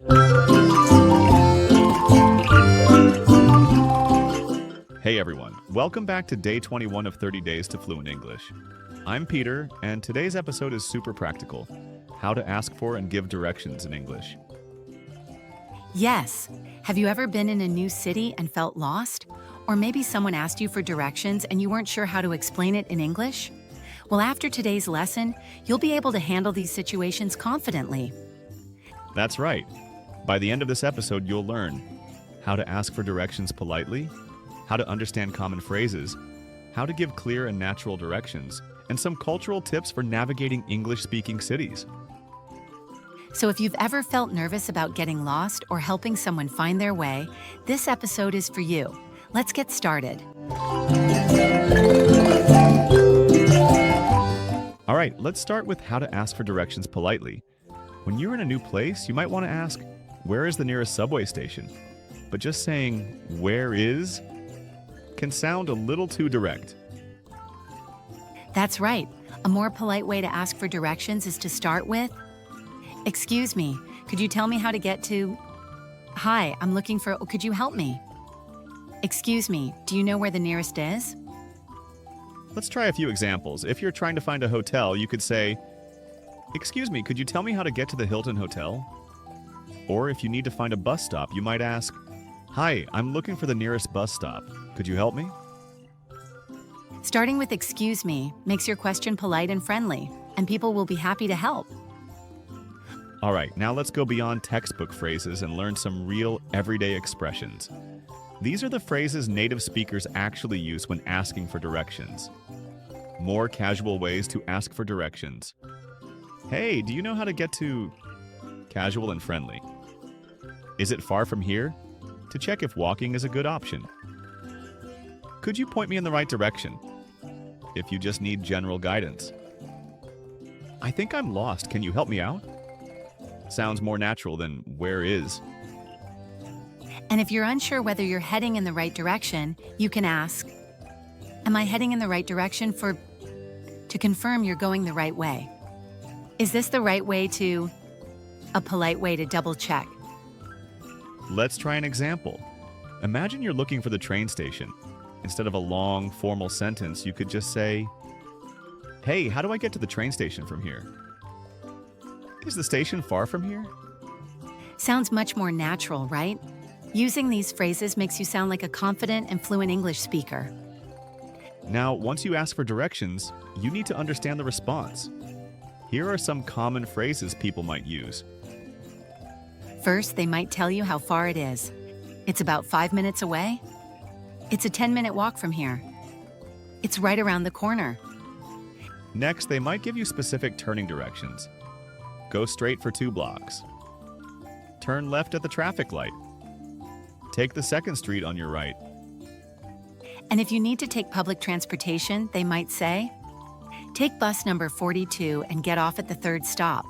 Hey everyone, welcome back to day 21 of 30 Days to Fluent English. I'm Peter, and today's episode is super practical. How to ask for and give directions in English. Yes. Have you ever been in a new city and felt lost? Or maybe someone asked you for directions and you weren't sure how to explain it in English? Well, after today's lesson, you'll be able to handle these situations confidently. That's right. By the end of this episode, you'll learn how to ask for directions politely, how to understand common phrases, how to give clear and natural directions, and some cultural tips for navigating English-speaking cities. So if you've ever felt nervous about getting lost or helping someone find their way, this episode is for you. Let's get started. All right, let's start with how to ask for directions politely. When you're in a new place, you might want to ask, where is the nearest subway station? But just saying, where is, can sound a little too direct. That's right. A more polite way to ask for directions is to start with, "Excuse me, could you tell me how to get to..." "Hi, I'm looking for..." "Could you help me?" "Excuse me, do you know where the nearest is?" Let's try a few examples. If you're trying to find a hotel, you could say, "Excuse me, could you tell me how to get to the Hilton Hotel?" Or if you need to find a bus stop, you might ask, "Hi, I'm looking for the nearest bus stop. Could you help me?" Starting with "excuse me" makes your question polite and friendly, and people will be happy to help. All right, now let's go beyond textbook phrases and learn some real everyday expressions. These are the phrases native speakers actually use when asking for directions. More casual ways to ask for directions. Hey, do you know how to get to... Casual and friendly. Is it far from here? To check if walking is a good option. Could you point me in the right direction? If you just need general guidance. I think I'm lost. Can you help me out? Sounds more natural than where is. And if you're unsure whether you're heading in the right direction, you can ask, "Am I heading in the right direction to confirm you're going the right way? Is this the right way to..." A polite way to double check. Let's try an example. Imagine you're looking for the train station. Instead of a long, formal sentence, you could just say, "Hey, how do I get to the train station from here? Is the station far from here?" Sounds much more natural, right? Using these phrases makes you sound like a confident and fluent English speaker. Now, once you ask for directions, you need to understand the response. Here are some common phrases people might use. First, they might tell you how far it is. "It's about 5 minutes away." "It's a 10-minute walk from here." "It's right around the corner." Next, they might give you specific turning directions. Go straight for 2 blocks. Turn left at the traffic light. Take the second street on your right. And if you need to take public transportation, they might say, "Take bus number 42 and get off at the 3rd stop."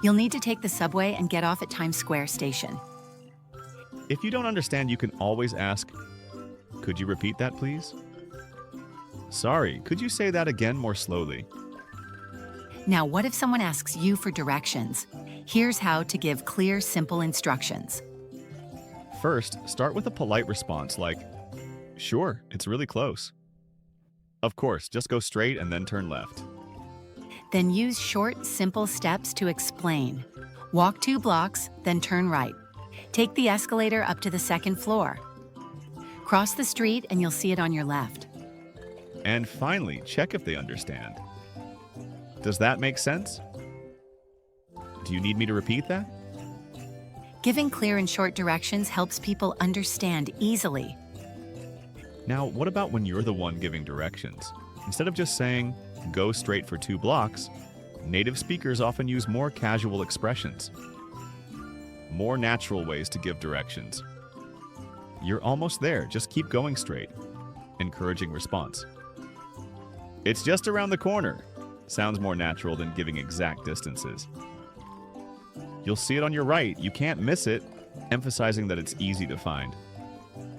You'll need to take the subway and get off at Times Square station. If you don't understand, you can always ask, "Could you repeat that, please?" "Sorry, could you say that again more slowly?" Now, what if someone asks you for directions? Here's how to give clear, simple instructions. First, start with a polite response like, "Sure, it's really close." Of course, just go straight and then turn left. Then use short, simple steps to explain. Walk 2 blocks, then turn right. Take the escalator up to the 2nd floor. Cross the street and you'll see it on your left. And finally, check if they understand. Does that make sense? Do you need me to repeat that? Giving clear and short directions helps people understand easily. Now, what about when you're the one giving directions? Instead of just saying, "Go straight for 2 blocks, native speakers often use more casual expressions. More natural ways to give directions. "You're almost there, just keep going straight." Encouraging response. "It's just around the corner." Sounds more natural than giving exact distances. "You'll see it on your right, you can't miss it." Emphasizing that it's easy to find.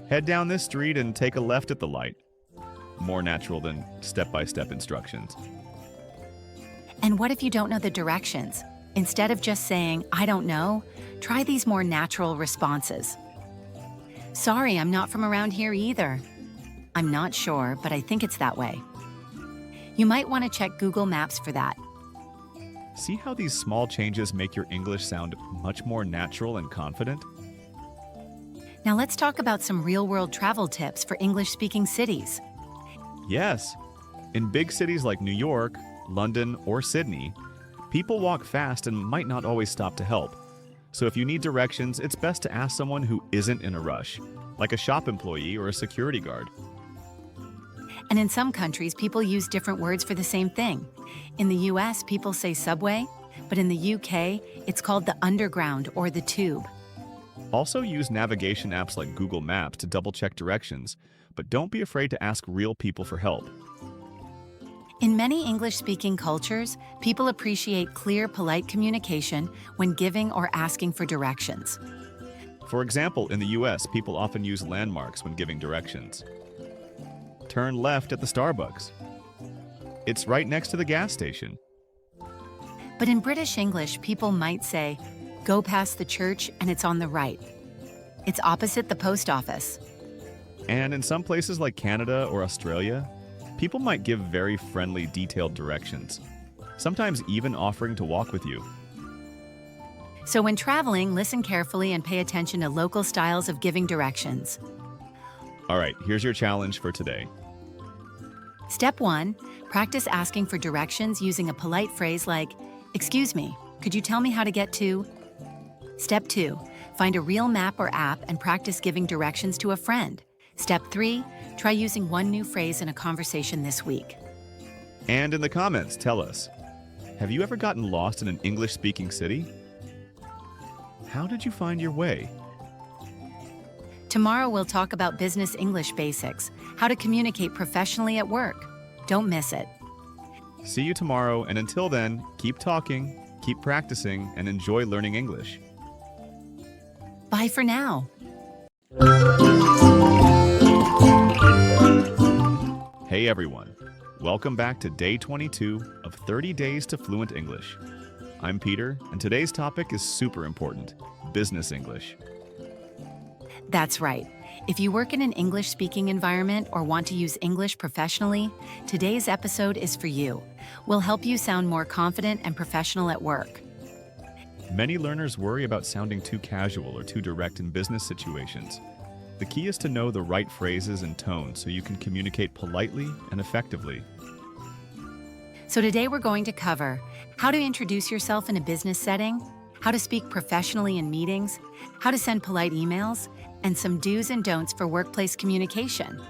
"Head down this street and take a left at the light." More natural than step-by-step instructions. And what if you don't know the directions? Instead of just saying, I don't know, try these more natural responses. Sorry, I'm not from around here either. I'm not sure, but I think it's that way. You might want to check Google Maps for that. See how these small changes make your English sound much more natural and confident? Now let's talk about some real-world travel tips for English-speaking cities. Yes. In big cities like New York, London, or Sydney, people walk fast and might not always stop to help. So if you need directions, it's best to ask someone who isn't in a rush, like a shop employee or a security guard. And in some countries, people use different words for the same thing. In the US, people say subway, but in the UK, it's called the underground or the tube. Also use navigation apps like Google Maps to double-check directions, but don't be afraid to ask real people for help. In many English-speaking cultures, people appreciate clear, polite communication when giving or asking for directions. For example, in the US, people often use landmarks when giving directions. Turn left at the Starbucks. It's right next to the gas station. But in British English, people might say, go past the church and it's on the right. It's opposite the post office. And in some places like Canada or Australia, people might give very friendly, detailed directions, sometimes even offering to walk with you. So when traveling, listen carefully and pay attention to local styles of giving directions. All right, here's your challenge for today. Step 1, practice asking for directions using a polite phrase like, excuse me, could you tell me how to get to? Step 2, find a real map or app and practice giving directions to a friend. Step 3, try using one new phrase in a conversation this week. And in the comments, tell us, have you ever gotten lost in an English-speaking city? How did you find your way? Tomorrow we'll talk about business English basics, how to communicate professionally at work. Don't miss it. See you tomorrow, and until then, keep talking, keep practicing, and enjoy learning English. Bye for now. Hey everyone, welcome back to day 22 of 30 Days to Fluent English. I'm Peter, and today's topic is super important, business English. That's right. If you work in an English-speaking environment or want to use English professionally, today's episode is for you. We'll help you sound more confident and professional at work. Many learners worry about sounding too casual or too direct in business situations. The key is to know the right phrases and tones so you can communicate politely and effectively. So today we're going to cover how to introduce yourself in a business setting, how to speak professionally in meetings, how to send polite emails, and some do's and don'ts for workplace communication.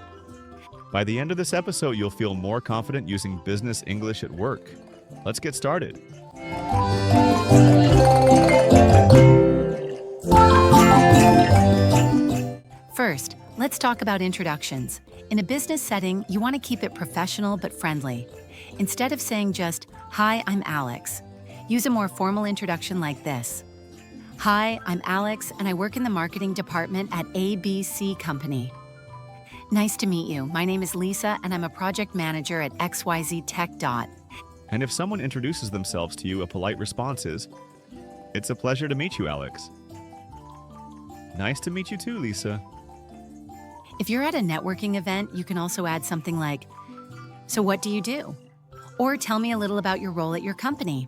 By the end of this episode, you'll feel more confident using business English at work. Let's get started. First, let's talk about introductions. In a business setting, you want to keep it professional but friendly. Instead of saying just, "Hi, I'm Alex," use a more formal introduction like this. "Hi, I'm Alex, and I work in the marketing department at ABC Company. Nice to meet you. My name is Lisa, and I'm a project manager at XYZ Tech. And if someone introduces themselves to you, a polite response is, "It's a pleasure to meet you, Alex." "Nice to meet you too, Lisa." If you're at a networking event, you can also add something like, "So what do you do?" Or "Tell me a little about your role at your company."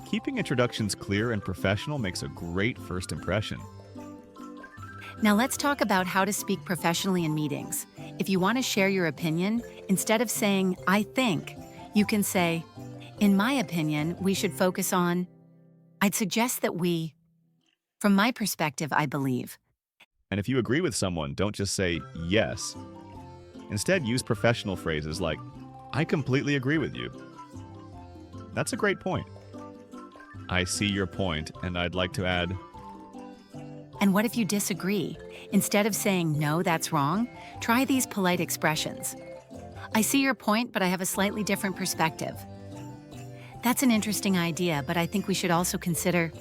Keeping introductions clear and professional makes a great first impression. Now let's talk about how to speak professionally in meetings. If you want to share your opinion, instead of saying, "I think," you can say, "In my opinion, we should focus on," "I'd suggest that we," "From my perspective, I believe." And if you agree with someone, don't just say yes. Instead, use professional phrases like, "I completely agree with you." That's a great point. "I see your point, and I'd like to add..." And what if you disagree? Instead of saying, "No, that's wrong," try these polite expressions. "I see your point, but I have a slightly different perspective." That's an interesting idea, but I think we should also consider,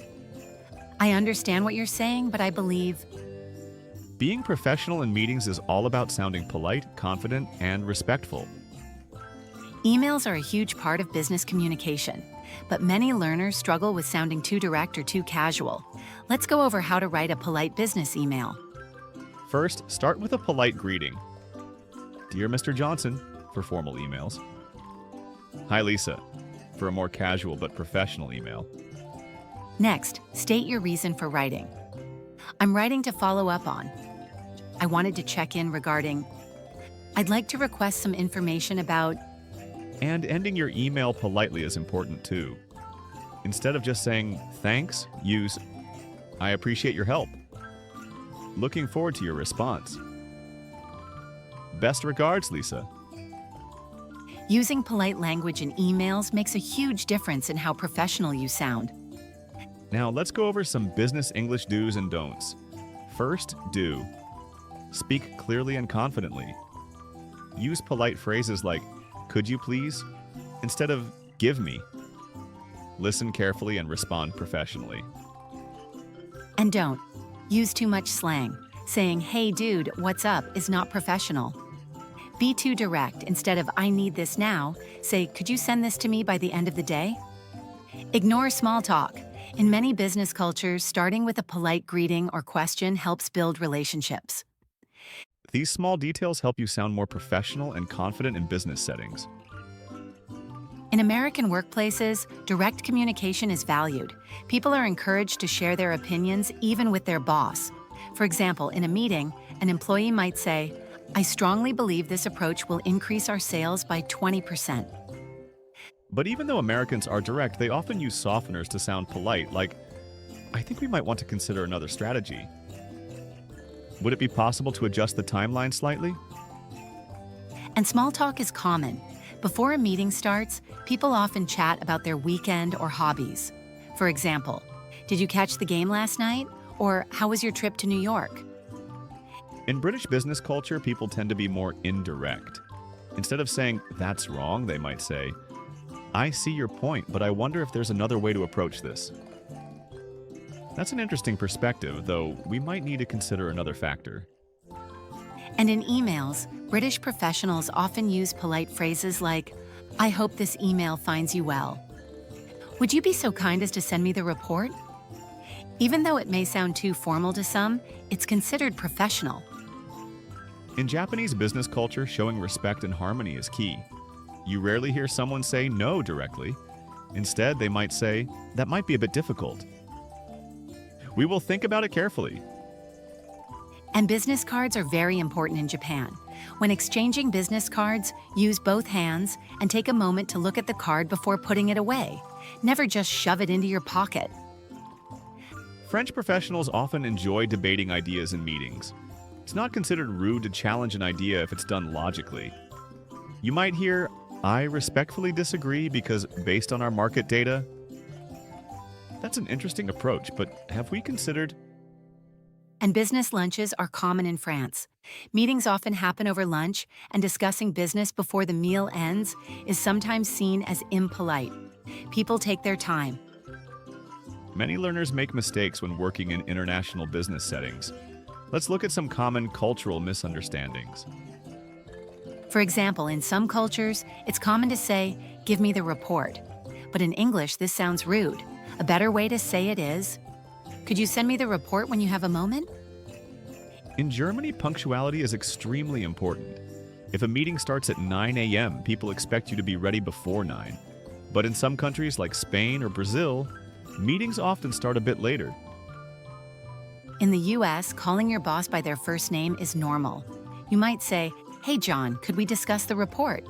"I understand what you're saying, but I believe..." Being professional in meetings is all about sounding polite, confident, and respectful. Emails are a huge part of business communication, but many learners struggle with sounding too direct or too casual. Let's go over how to write a polite business email. First, start with a polite greeting. Dear Mr. Johnson, for formal emails. Hi, Lisa, for a more casual but professional email. Next, state your reason for writing. I'm writing to follow up on. I wanted to check in regarding. I'd like to request some information about. And ending your email politely is important too. Instead of just saying thanks, use I appreciate your help. Looking forward to your response. Best regards, Lisa. Using polite language in emails makes a huge difference in how professional you sound. Now let's go over some business English do's and don'ts. First, do. Speak clearly and confidently. Use polite phrases like, could you please? Instead of, give me. Listen carefully and respond professionally. And don't use too much slang. Saying, hey dude, what's up is not professional. Be too direct. Instead of, I need this now, say, could you send this to me by the end of the day? Ignore small talk. In many business cultures, starting with a polite greeting or question helps build relationships. These small details help you sound more professional and confident in business settings. In American workplaces, direct communication is valued. People are encouraged to share their opinions even with their boss. For example, in a meeting, an employee might say, I strongly believe this approach will increase our sales by 20%. But even though Americans are direct, they often use softeners to sound polite, like, I think we might want to consider another strategy. Would it be possible to adjust the timeline slightly? And small talk is common. Before a meeting starts, people often chat about their weekend or hobbies. For example, did you catch the game last night? Or how was your trip to New York? In British business culture, people tend to be more indirect. Instead of saying, that's wrong, they might say, I see your point, but I wonder if there's another way to approach this. That's an interesting perspective, though we might need to consider another factor. And in emails, British professionals often use polite phrases like, I hope this email finds you well. Would you be so kind as to send me the report? Even though it may sound too formal to some, it's considered professional. In Japanese business culture, showing respect and harmony is key. You rarely hear someone say no directly. Instead, they might say, that might be a bit difficult. We will think about it carefully. And business cards are very important in Japan. When exchanging business cards, use both hands and take a moment to look at the card before putting it away. Never just shove it into your pocket. French professionals often enjoy debating ideas in meetings. It's not considered rude to challenge an idea if it's done logically. You might hear, I respectfully disagree because based on our market data. That's an interesting approach, but have we considered? And business lunches are common in France. Meetings often happen over lunch, and discussing business before the meal ends is sometimes seen as impolite. People take their time. Many learners make mistakes when working in international business settings. Let's look at some common cultural misunderstandings. For example, in some cultures, it's common to say, give me the report. But in English, this sounds rude. A better way to say it is, could you send me the report when you have a moment? In Germany, punctuality is extremely important. If a meeting starts at 9 a.m., people expect you to be ready before 9. But in some countries like Spain or Brazil, meetings often start a bit later. In the US, calling your boss by their first name is normal. You might say, hey John, could we discuss the report?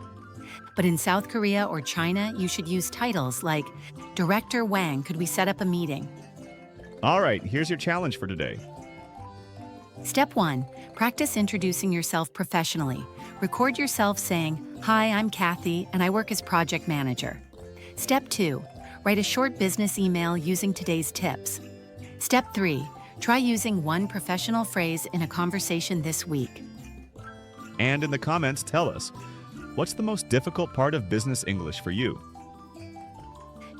But in South Korea or China, you should use titles like, Director Wang, could we set up a meeting? All right, here's your challenge for today. Step 1. Practice introducing yourself professionally. Record yourself saying, hi, I'm Kathy, and I work as project manager. Step 2. Write a short business email using today's tips. Step 3. Try using one professional phrase in a conversation this week. And in the comments, tell us, what's the most difficult part of business English for you?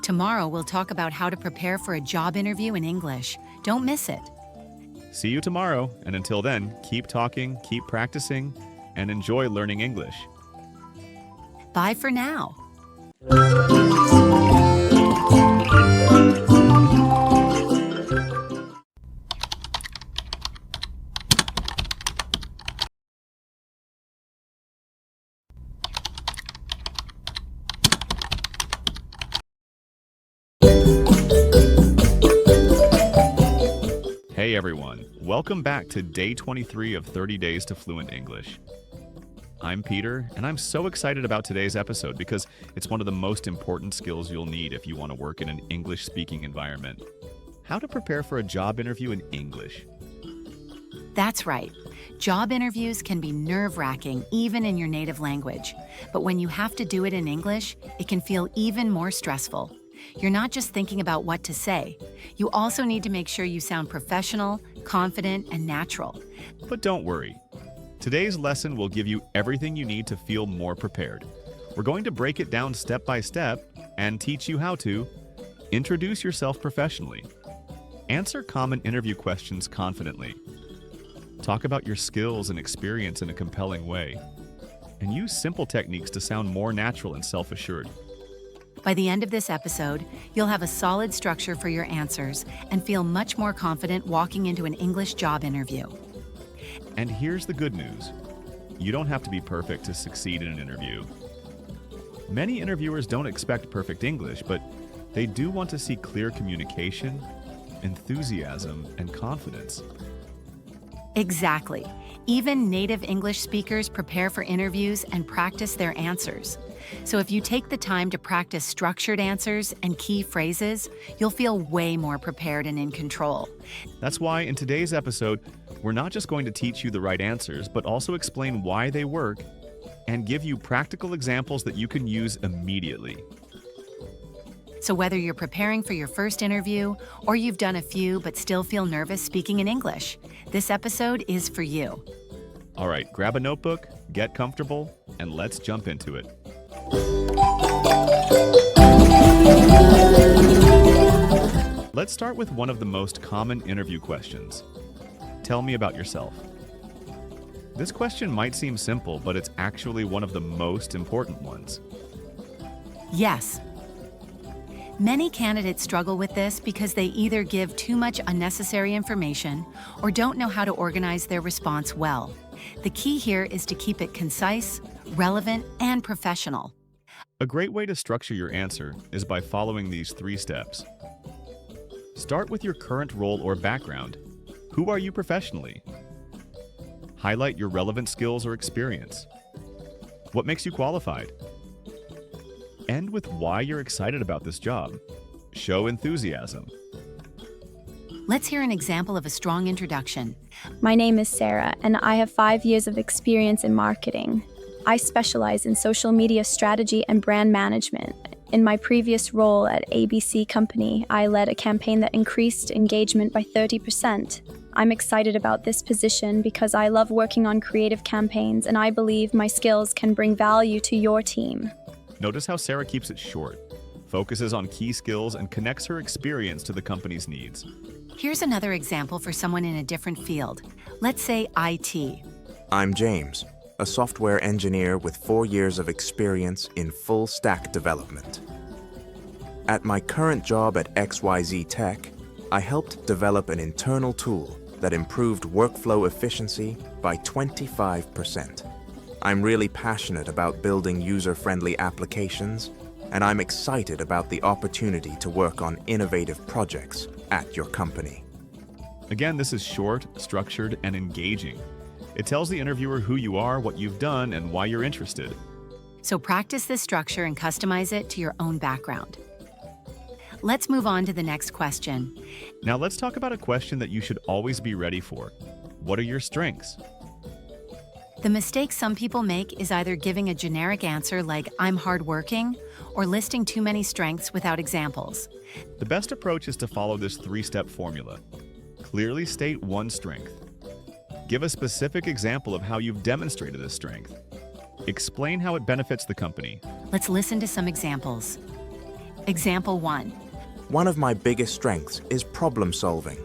Tomorrow, we'll talk about how to prepare for a job interview in English. Don't miss it. See you tomorrow, and until then, keep talking, keep practicing, and enjoy learning English. Bye for now. Hey everyone, welcome back to day 23 of 30 Days to Fluent English. I'm Peter, and I'm so excited about today's episode because it's one of the most important skills you'll need if you want to work in an English-speaking environment. How to prepare for a job interview in English. That's right. Job interviews can be nerve-wracking even in your native language. But when you have to do it in English, it can feel even more stressful. You're not just thinking about what to say. You also need to make sure you sound professional, confident, and natural. But don't worry. Today's lesson will give you everything you need to feel more prepared. We're going to break it down step by step and teach you how to introduce yourself professionally, answer common interview questions confidently, talk about your skills and experience in a compelling way, and use simple techniques to sound more natural and self-assured. By the end of this episode, you'll have a solid structure for your answers and feel much more confident walking into an English job interview. And here's the good news. You don't have to be perfect to succeed in an interview. Many interviewers don't expect perfect English, but they do want to see clear communication, enthusiasm, and confidence. Exactly. Even native English speakers prepare for interviews and practice their answers. So if you take the time to practice structured answers and key phrases, you'll feel way more prepared and in control. That's why in today's episode, we're not just going to teach you the right answers, but also explain why they work and give you practical examples that you can use immediately. So whether you're preparing for your first interview or you've done a few but still feel nervous speaking in English, this episode is for you. All right, grab a notebook, get comfortable, and let's jump into it. Let's start with one of the most common interview questions. Tell me about yourself. This question might seem simple, but it's actually one of the most important ones. Yes. Many candidates struggle with this because they either give too much unnecessary information or don't know how to organize their response well. The key here is to keep it concise, relevant, and professional. A great way to structure your answer is by following these 3 steps. Start with your current role or background. Who are you professionally? Highlight your relevant skills or experience. What makes you qualified? End with why you're excited about this job. Show enthusiasm. Let's hear an example of a strong introduction. My name is Sarah, and I have 5 years of experience in marketing. I specialize in social media strategy and brand management. In my previous role at ABC Company, I led a campaign that increased engagement by 30%. I'm excited about this position because I love working on creative campaigns, and I believe my skills can bring value to your team. Notice how Sarah keeps it short, focuses on key skills, and connects her experience to the company's needs. Here's another example for someone in a different field. Let's say IT. I'm James, a software engineer with 4 years of experience in full-stack development. At my current job at XYZ Tech, I helped develop an internal tool that improved workflow efficiency by 25%. I'm really passionate about building user-friendly applications, and I'm excited about the opportunity to work on innovative projects at your company. Again, this is short, structured, and engaging. It tells the interviewer who you are, what you've done, and why you're interested. So practice this structure and customize it to your own background. Let's move on to the next question. Now let's talk about a question that you should always be ready for. What are your strengths? The mistake some people make is either giving a generic answer like, I'm hardworking, or listing too many strengths without examples. The best approach is to follow this 3-step formula. Clearly state one strength. Give a specific example of how you've demonstrated this strength. Explain how it benefits the company. Let's listen to some examples. Example 1. One of my biggest strengths is problem solving.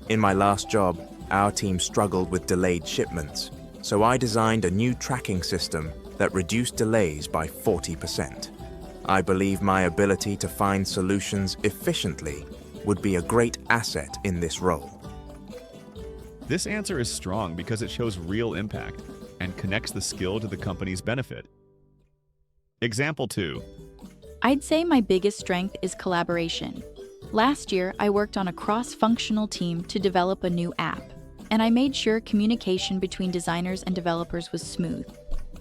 In my last job, our team struggled with delayed shipments, so I designed a new tracking system that reduce delays by 40%. I believe my ability to find solutions efficiently would be a great asset in this role. This answer is strong because it shows real impact and connects the skill to the company's benefit. Example 2. I'd say my biggest strength is collaboration. Last year, I worked on a cross-functional team to develop a new app, and I made sure communication between designers and developers was smooth.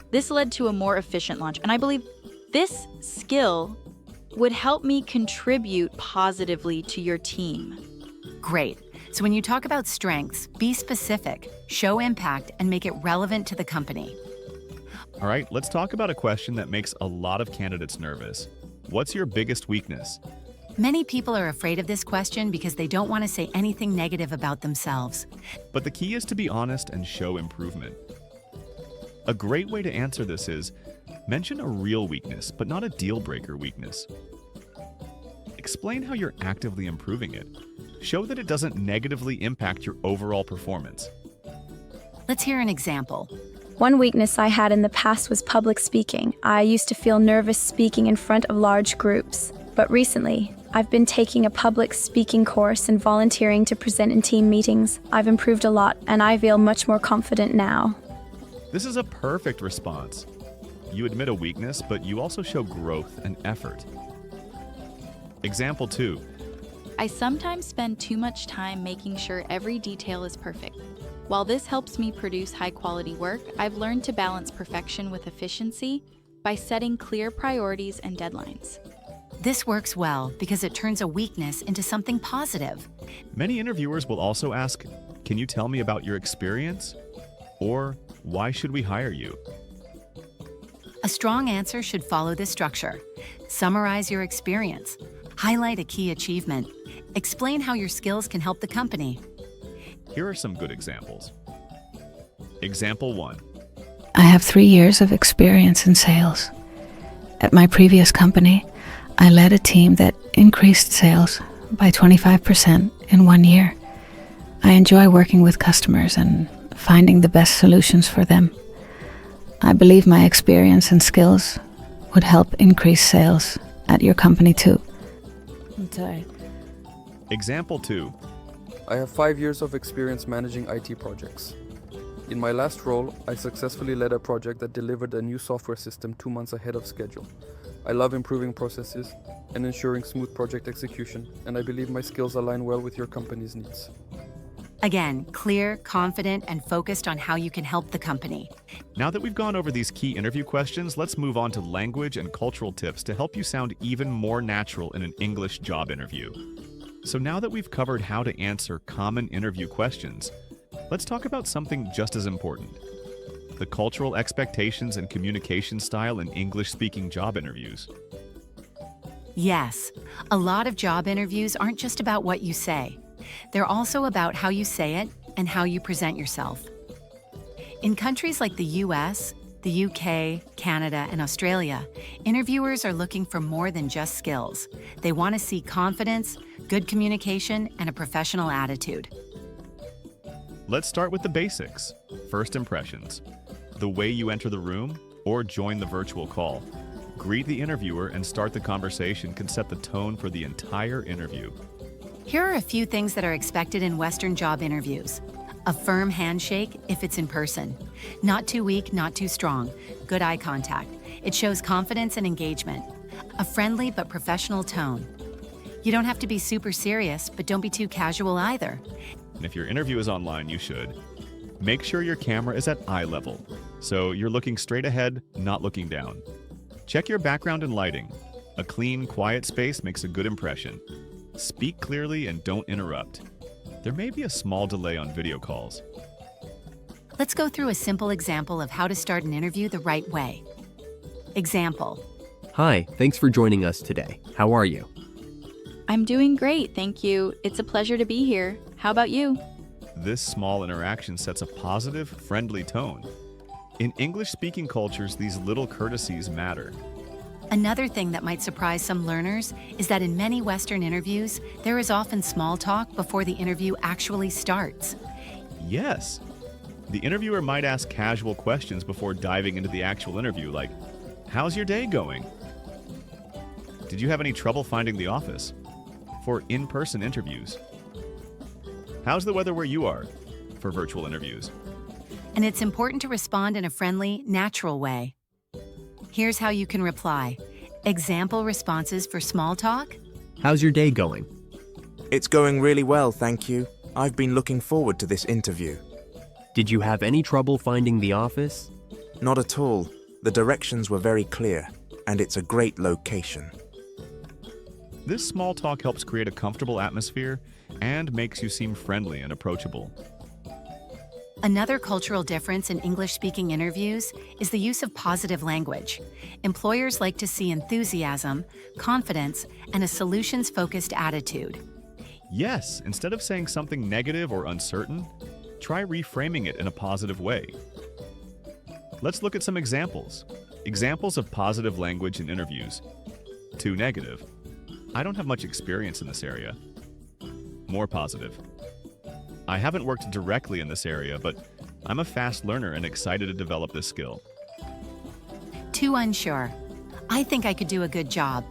This led to a more efficient launch, and I believe this skill would help me contribute positively to your team. Great. So when you talk about strengths, be specific, show impact, and make it relevant to the company. All right, let's talk about a question that makes a lot of candidates nervous. What's your biggest weakness? Many people are afraid of this question because they don't want to say anything negative about themselves. But the key is to be honest and show improvement. A great way to answer this is, mention a real weakness, but not a deal-breaker weakness. Explain how you're actively improving it. Show that it doesn't negatively impact your overall performance. Let's hear an example. One weakness I had in the past was public speaking. I used to feel nervous speaking in front of large groups. But recently, I've been taking a public speaking course and volunteering to present in team meetings. I've improved a lot, and I feel much more confident now. This is a perfect response. You admit a weakness, but you also show growth and effort. Example 2. I sometimes spend too much time making sure every detail is perfect. While this helps me produce high-quality work, I've learned to balance perfection with efficiency by setting clear priorities and deadlines. This works well because it turns a weakness into something positive. Many interviewers will also ask, "Can you tell me about your experience?" Or, "Why should we hire you?" A strong answer should follow this structure. Summarize your experience. Highlight a key achievement. Explain how your skills can help the company. Here are some good examples. Example 1. I have 3 years of experience in sales. At my previous company, I led a team that increased sales by 25% in 1 year. I enjoy working with customers and finding the best solutions for them. I believe my experience and skills would help increase sales at your company too. Example 2. I have 5 years of experience managing IT projects. In my last role, I successfully led a project that delivered a new software system 2 months ahead of schedule. I love improving processes and ensuring smooth project execution, and I believe my skills align well with your company's needs. Again, clear, confident, and focused on how you can help the company. Now that we've gone over these key interview questions, let's move on to language and cultural tips to help you sound even more natural in an English job interview. So now that we've covered how to answer common interview questions, let's talk about something just as important: the cultural expectations and communication style in English-speaking job interviews. Yes, a lot of job interviews aren't just about what you say. They're also about how you say it and how you present yourself. In countries like the US, the UK, Canada, and Australia, interviewers are looking for more than just skills. They want to see confidence, good communication, and a professional attitude. Let's start with the basics. First impressions. The way you enter the room or join the virtual call. Greet the interviewer and start the conversation can set the tone for the entire interview. Here are a few things that are expected in Western job interviews. A firm handshake if it's in person. Not too weak, not too strong. Good eye contact. It shows confidence and engagement. A friendly but professional tone. You don't have to be super serious, but don't be too casual either. And if your interview is online, you should. Make sure your camera is at eye level, so you're looking straight ahead, not looking down. Check your background and lighting. A clean, quiet space makes a good impression. Speak clearly and don't interrupt. There may be a small delay on video calls. Let's go through a simple example of how to start an interview the right way. Example. Hi, thanks for joining us today. How are you? I'm doing great, thank you. It's a pleasure to be here. How about you? This small interaction sets a positive, friendly tone. In English-speaking cultures, these little courtesies matter. Another thing that might surprise some learners is that in many Western interviews, there is often small talk before the interview actually starts. Yes. The interviewer might ask casual questions before diving into the actual interview, like, "How's your day going?" "Did you have any trouble finding the office?" For in-person interviews. "How's the weather where you are?" For virtual interviews. And it's important to respond in a friendly, natural way. Here's how you can reply. Example responses for small talk. How's your day going? It's going really well, thank you. I've been looking forward to this interview. Did you have any trouble finding the office? Not at all. The directions were very clear, and it's a great location. This small talk helps create a comfortable atmosphere and makes you seem friendly and approachable. Another cultural difference in English-speaking interviews is the use of positive language. Employers like to see enthusiasm, confidence, and a solutions-focused attitude. Yes, instead of saying something negative or uncertain, try reframing it in a positive way. Let's look at some examples. Examples of positive language in interviews. Too negative. "I don't have much experience in this area." More positive. "I haven't worked directly in this area, but I'm a fast learner and excited to develop this skill." Too unsure. "I think I could do a good job."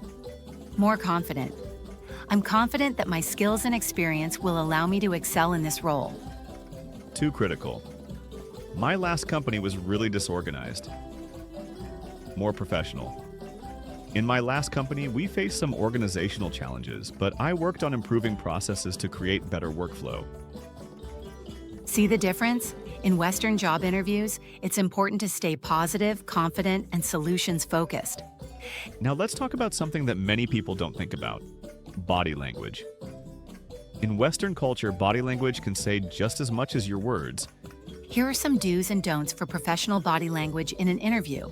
More confident. "I'm confident that my skills and experience will allow me to excel in this role." Too critical. "My last company was really disorganized." More professional. "In my last company, we faced some organizational challenges, but I worked on improving processes to create better workflow." See the difference? In Western job interviews, it's important to stay positive, confident, and solutions-focused. Now let's talk about something that many people don't think about: body language. In Western culture, body language can say just as much as your words. Here are some do's and don'ts for professional body language in an interview.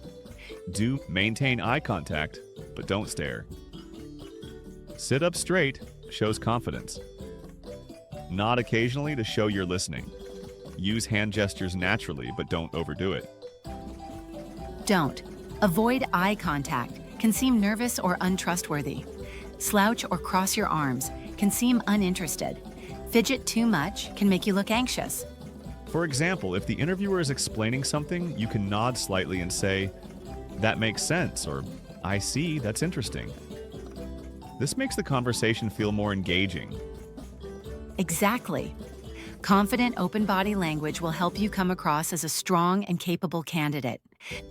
Do maintain eye contact, but don't stare. Sit up straight shows confidence. Nod occasionally to show you're listening. Use hand gestures naturally, but don't overdo it. Don't. Avoid eye contact. Can seem nervous or untrustworthy. Slouch or cross your arms. Can seem uninterested. Fidget too much can make you look anxious. For example, if the interviewer is explaining something, you can nod slightly and say, "That makes sense," or "I see, that's interesting." This makes the conversation feel more engaging. Exactly. Confident, open body language will help you come across as a strong and capable candidate.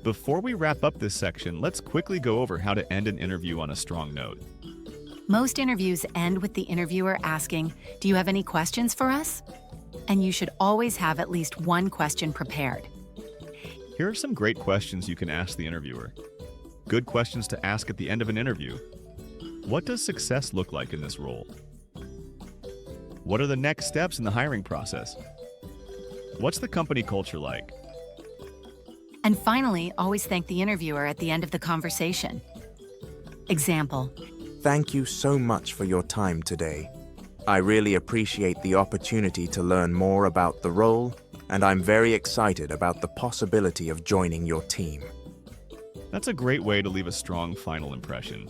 Before we wrap up this section, let's quickly go over how to end an interview on a strong note. Most interviews end with the interviewer asking, "Do you have any questions for us?" And you should always have at least one question prepared. Here are some great questions you can ask the interviewer. Good questions to ask at the end of an interview. What does success look like in this role? What are the next steps in the hiring process? What's the company culture like? And finally, always thank the interviewer at the end of the conversation. Example. Thank you so much for your time today. I really appreciate the opportunity to learn more about the role, and I'm very excited about the possibility of joining your team. That's a great way to leave a strong final impression.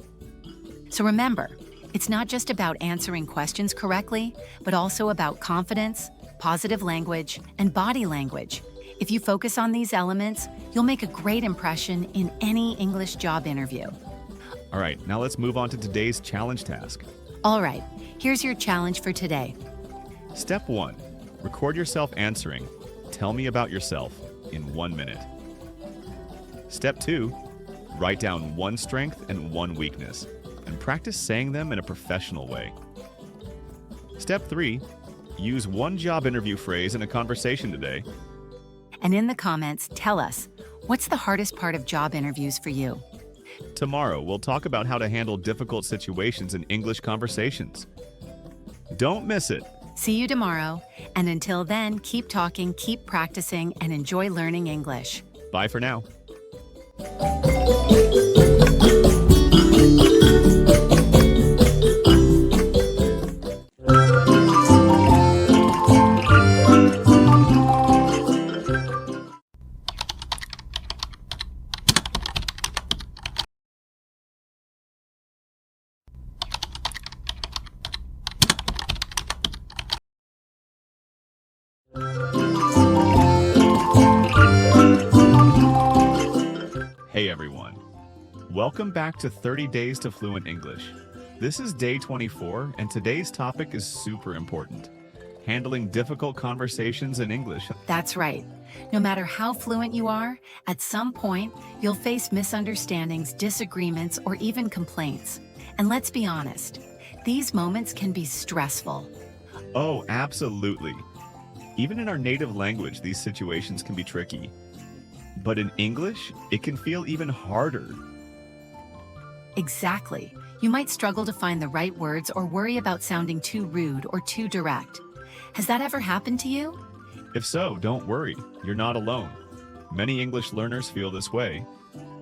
So remember, it's not just about answering questions correctly, but also about confidence, positive language, and body language. If you focus on these elements, you'll make a great impression in any English job interview. All right, now let's move on to today's challenge task. All right, here's your challenge for today. Step 1. Record yourself answering, "Tell me about yourself," in 1 minute. Step 2. Write down one strength and one weakness, and practice saying them in a professional way. Step 3. Use one job interview phrase in a conversation today. And in the comments, tell us, what's the hardest part of job interviews for you? Tomorrow, we'll talk about how to handle difficult situations in English conversations. Don't miss it. See you tomorrow, and until then, keep talking, keep practicing, and enjoy learning English. Bye for now. Hey everyone. Welcome back to 30 Days to Fluent English. This is day 24, and today's topic is super important. Handling difficult conversations in English. That's right. No matter how fluent you are, at some point, you'll face misunderstandings, disagreements, or even complaints. And let's be honest, these moments can be stressful. Oh, absolutely. Even in our native language, these situations can be tricky. But in English, it can feel even harder. Exactly. You might struggle to find the right words or worry about sounding too rude or too direct. Has that ever happened to you? If so, don't worry. You're not alone. Many English learners feel this way.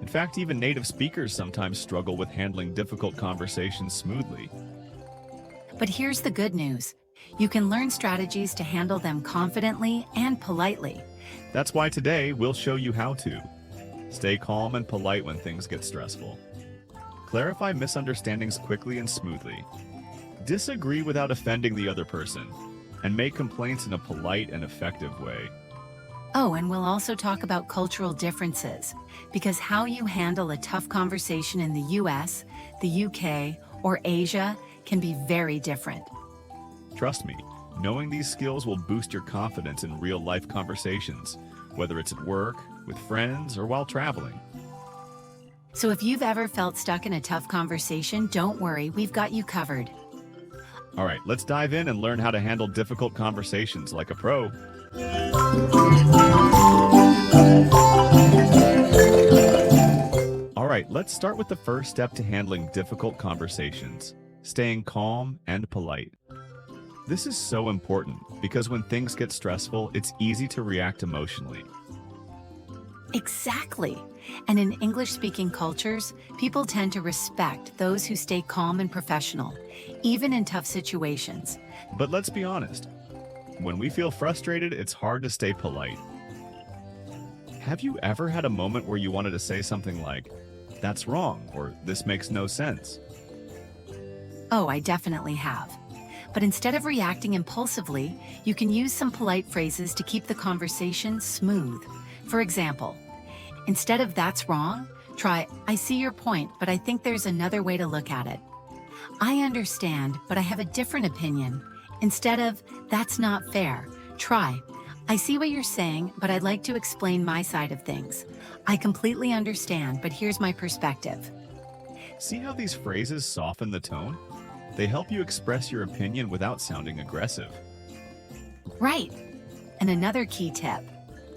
In fact, even native speakers sometimes struggle with handling difficult conversations smoothly. But here's the good news. You can learn strategies to handle them confidently and politely. That's why today we'll show you how to. Stay calm and polite when things get stressful. Clarify misunderstandings quickly and smoothly. Disagree without offending the other person. And make complaints in a polite and effective way. Oh, and we'll also talk about cultural differences, because how you handle a tough conversation in the US, the UK, or Asia can be very different. Trust me, knowing these skills will boost your confidence in real-life conversations, whether it's at work, with friends, or while traveling. So if you've ever felt stuck in a tough conversation, don't worry, we've got you covered. All right, let's dive in and learn how to handle difficult conversations like a pro. All right, let's start with the first step to handling difficult conversations, staying calm and polite. This is so important because when things get stressful, it's easy to react emotionally. Exactly. And in English-speaking cultures, people tend to respect those who stay calm and professional, even in tough situations. But let's be honest, when we feel frustrated, it's hard to stay polite. Have you ever had a moment where you wanted to say something like, "That's wrong," or "This makes no sense"? Oh, I definitely have. But instead of reacting impulsively, you can use some polite phrases to keep the conversation smooth. For example, instead of "That's wrong," try, "I see your point, but I think there's another way to look at it." "I understand, but I have a different opinion." Instead of "That's not fair," try, "I see what you're saying, but I'd like to explain my side of things. I completely understand, but here's my perspective." See how these phrases soften the tone? They help you express your opinion without sounding aggressive. Right. And another key tip,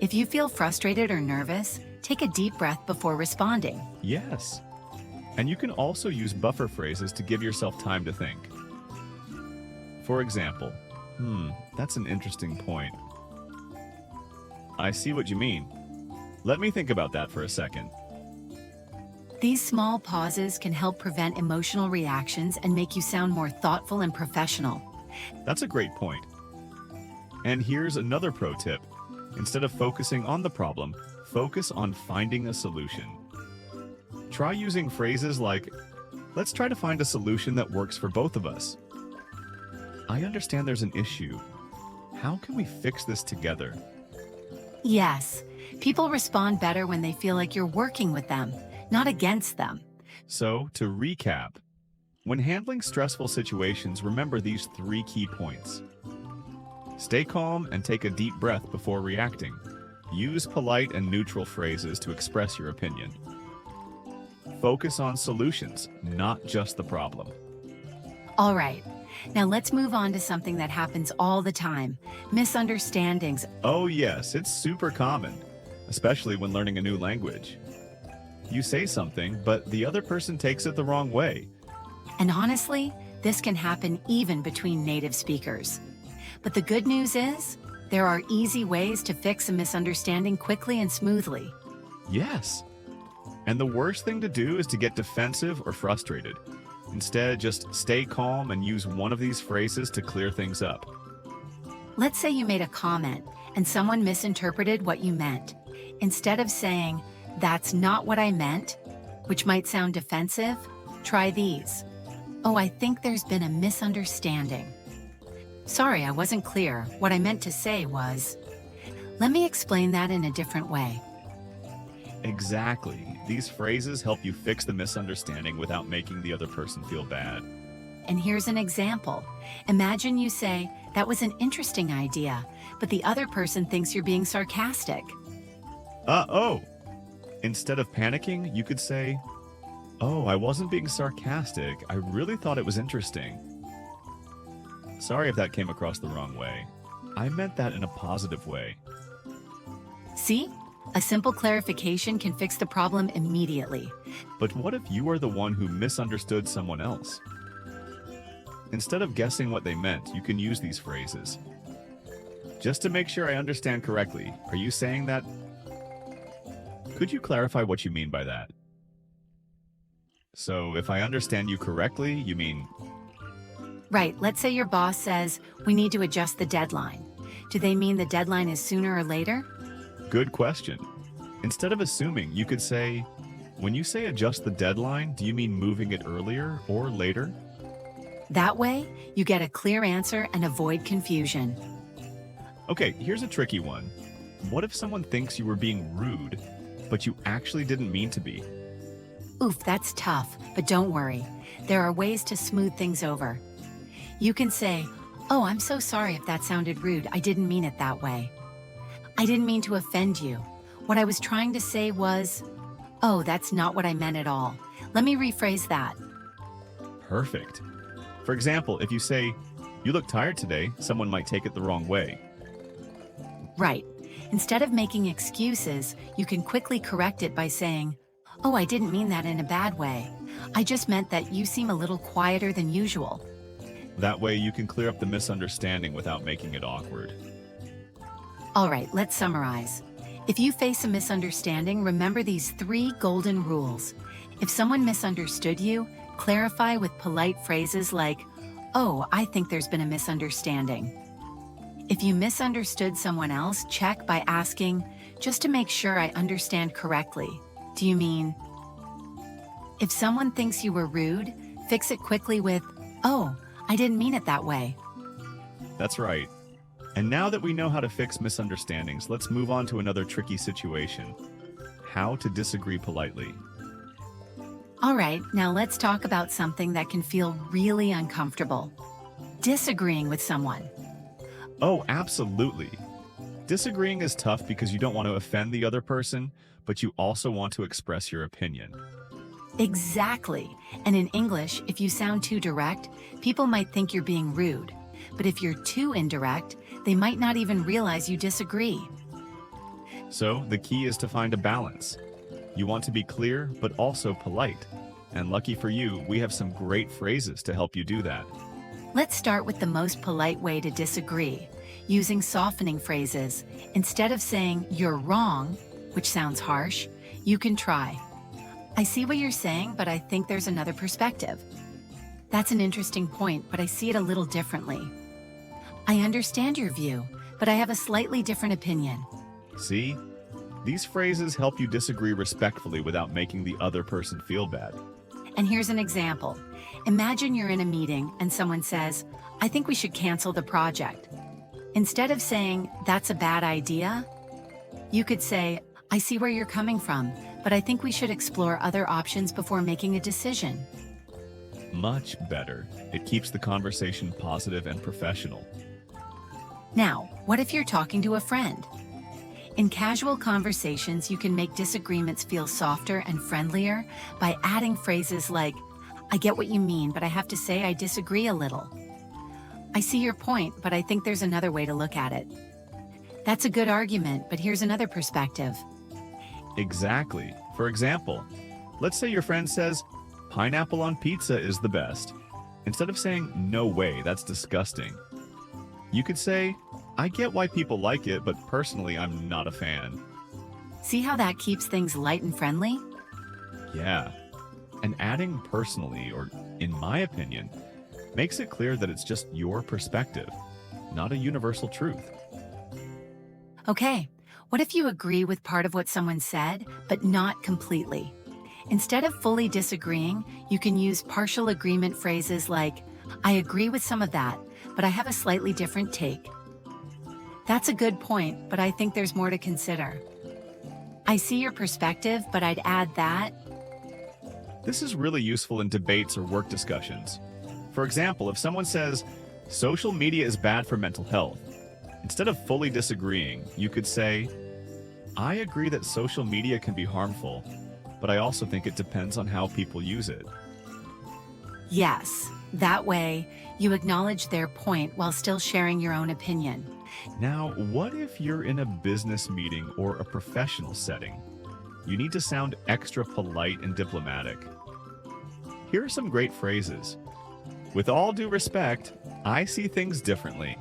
if you feel frustrated or nervous, take a deep breath before responding. Yes. And you can also use buffer phrases to give yourself time to think. For example, that's an interesting point. I see what you mean. Let me think about that for a second. These small pauses can help prevent emotional reactions and make you sound more thoughtful and professional. That's a great point. And here's another pro tip. Instead of focusing on the problem, focus on finding a solution. Try using phrases like, "Let's try to find a solution that works for both of us." "I understand there's an issue. How can we fix this together?" Yes, people respond better when they feel like you're working with them, not against them. So, to recap, when handling stressful situations, remember these 3 key points. Stay calm and take a deep breath before reacting. Use polite and neutral phrases to express your opinion. Focus on solutions, not just the problem. All right, now let's move on to something that happens all the time, misunderstandings. Oh yes, it's super common, especially when learning a new language. You say something, but the other person takes it the wrong way. And honestly, this can happen even between native speakers. But the good news is, there are easy ways to fix a misunderstanding quickly and smoothly. Yes. And the worst thing to do is to get defensive or frustrated. Instead, just stay calm and use one of these phrases to clear things up. Let's say you made a comment and someone misinterpreted what you meant. Instead of saying, "That's not what I meant," which might sound defensive, try these. "Oh, I think there's been a misunderstanding. Sorry, I wasn't clear. What I meant to say was, let me explain that in a different way." Exactly. These phrases help you fix the misunderstanding without making the other person feel bad. And here's an example. Imagine you say, "That was an interesting idea," but the other person thinks you're being sarcastic. Oh! Instead of panicking, you could say, "Oh, I wasn't being sarcastic. I really thought it was interesting. Sorry if that came across the wrong way. I meant that in a positive way." See? A simple clarification can fix the problem immediately. But what if you are the one who misunderstood someone else? Instead of guessing what they meant, you can use these phrases. "Just to make sure I understand correctly, are you saying that? Could you clarify what you mean by that?" So, if I understand you correctly, you mean, Right, let's say your boss says, "We need to adjust the deadline." Do they mean the deadline is sooner or later? good question. Instead of assuming, you could say, "When you say adjust the deadline, do you mean moving it earlier or later?" That way, you get a clear answer and avoid confusion. Okay, here's a tricky one. What if someone thinks you were being rude, but you actually didn't mean to be? Oof, that's tough, but don't worry. There are ways to smooth things over. You can say, "Oh, I'm so sorry if that sounded rude. I didn't mean it that way. I didn't mean to offend you. What I was trying to say was, oh, that's not what I meant at all. Let me rephrase that." Perfect. For example, if you say, "You look tired today," someone might take it the wrong way. Right. Instead of making excuses, you can quickly correct it by saying, "Oh, I didn't mean that in a bad way. I just meant that you seem a little quieter than usual." That way you can clear up the misunderstanding without making it awkward. All right, let's summarize. If you face a misunderstanding, remember these 3 golden rules. If someone misunderstood you, clarify with polite phrases like, "Oh, I think there's been a misunderstanding." If you misunderstood someone else, check by asking, "Just to make sure I understand correctly, do you mean?" If someone thinks you were rude, fix it quickly with, "Oh, I didn't mean it that way." That's right. And now that we know how to fix misunderstandings, let's move on to another tricky situation. How to disagree politely. All right, now let's talk about something that can feel really uncomfortable. Disagreeing with someone. Oh, absolutely. Disagreeing is tough because you don't want to offend the other person, but you also want to express your opinion. Exactly. And in English, if you sound too direct, people might think you're being rude. But if you're too indirect, they might not even realize you disagree. So the key is to find a balance. You want to be clear, but also polite. And lucky for you, we have some great phrases to help you do that. Let's start with the most polite way to disagree, using softening phrases. Instead of saying, "You're wrong," which sounds harsh, you can try, "I see what you're saying, but I think there's another perspective. That's an interesting point, but I see it a little differently. I understand your view, but I have a slightly different opinion." See? These phrases help you disagree respectfully without making the other person feel bad. And here's an example. Imagine you're in a meeting and someone says, "I think we should cancel the project." Instead of saying, "That's a bad idea," you could say, "I see where you're coming from, but I think we should explore other options before making a decision." Much better. It keeps the conversation positive and professional. Now, what if you're talking to a friend? In casual conversations, you can make disagreements feel softer and friendlier by adding phrases like, "I get what you mean, but I have to say I disagree a little. I see your point, but I think there's another way to look at it. That's a good argument, but here's another perspective." Exactly. For example, let's say your friend says, "Pineapple on pizza is the best." Instead of saying, "No way, that's disgusting," you could say, "I get why people like it, but personally, I'm not a fan." See how that keeps things light and friendly? Yeah. And adding personally, or in my opinion, makes it clear that it's just your perspective, not a universal truth. Okay, what if you agree with part of what someone said, but not completely? Instead of fully disagreeing, you can use partial agreement phrases like, "I agree with some of that, but I have a slightly different take. That's a good point, but I think there's more to consider." I see your perspective, but I'd add that. This is really useful in debates or work discussions. For example, if someone says, social media is bad for mental health, instead of fully disagreeing, you could say, I agree that social media can be harmful, but I also think it depends on how people use it. Yes, that way you acknowledge their point while still sharing your own opinion. Now, what if you're in a business meeting or a professional setting? You need to sound extra polite and diplomatic. Here are some great phrases. With all due respect, I see things differently.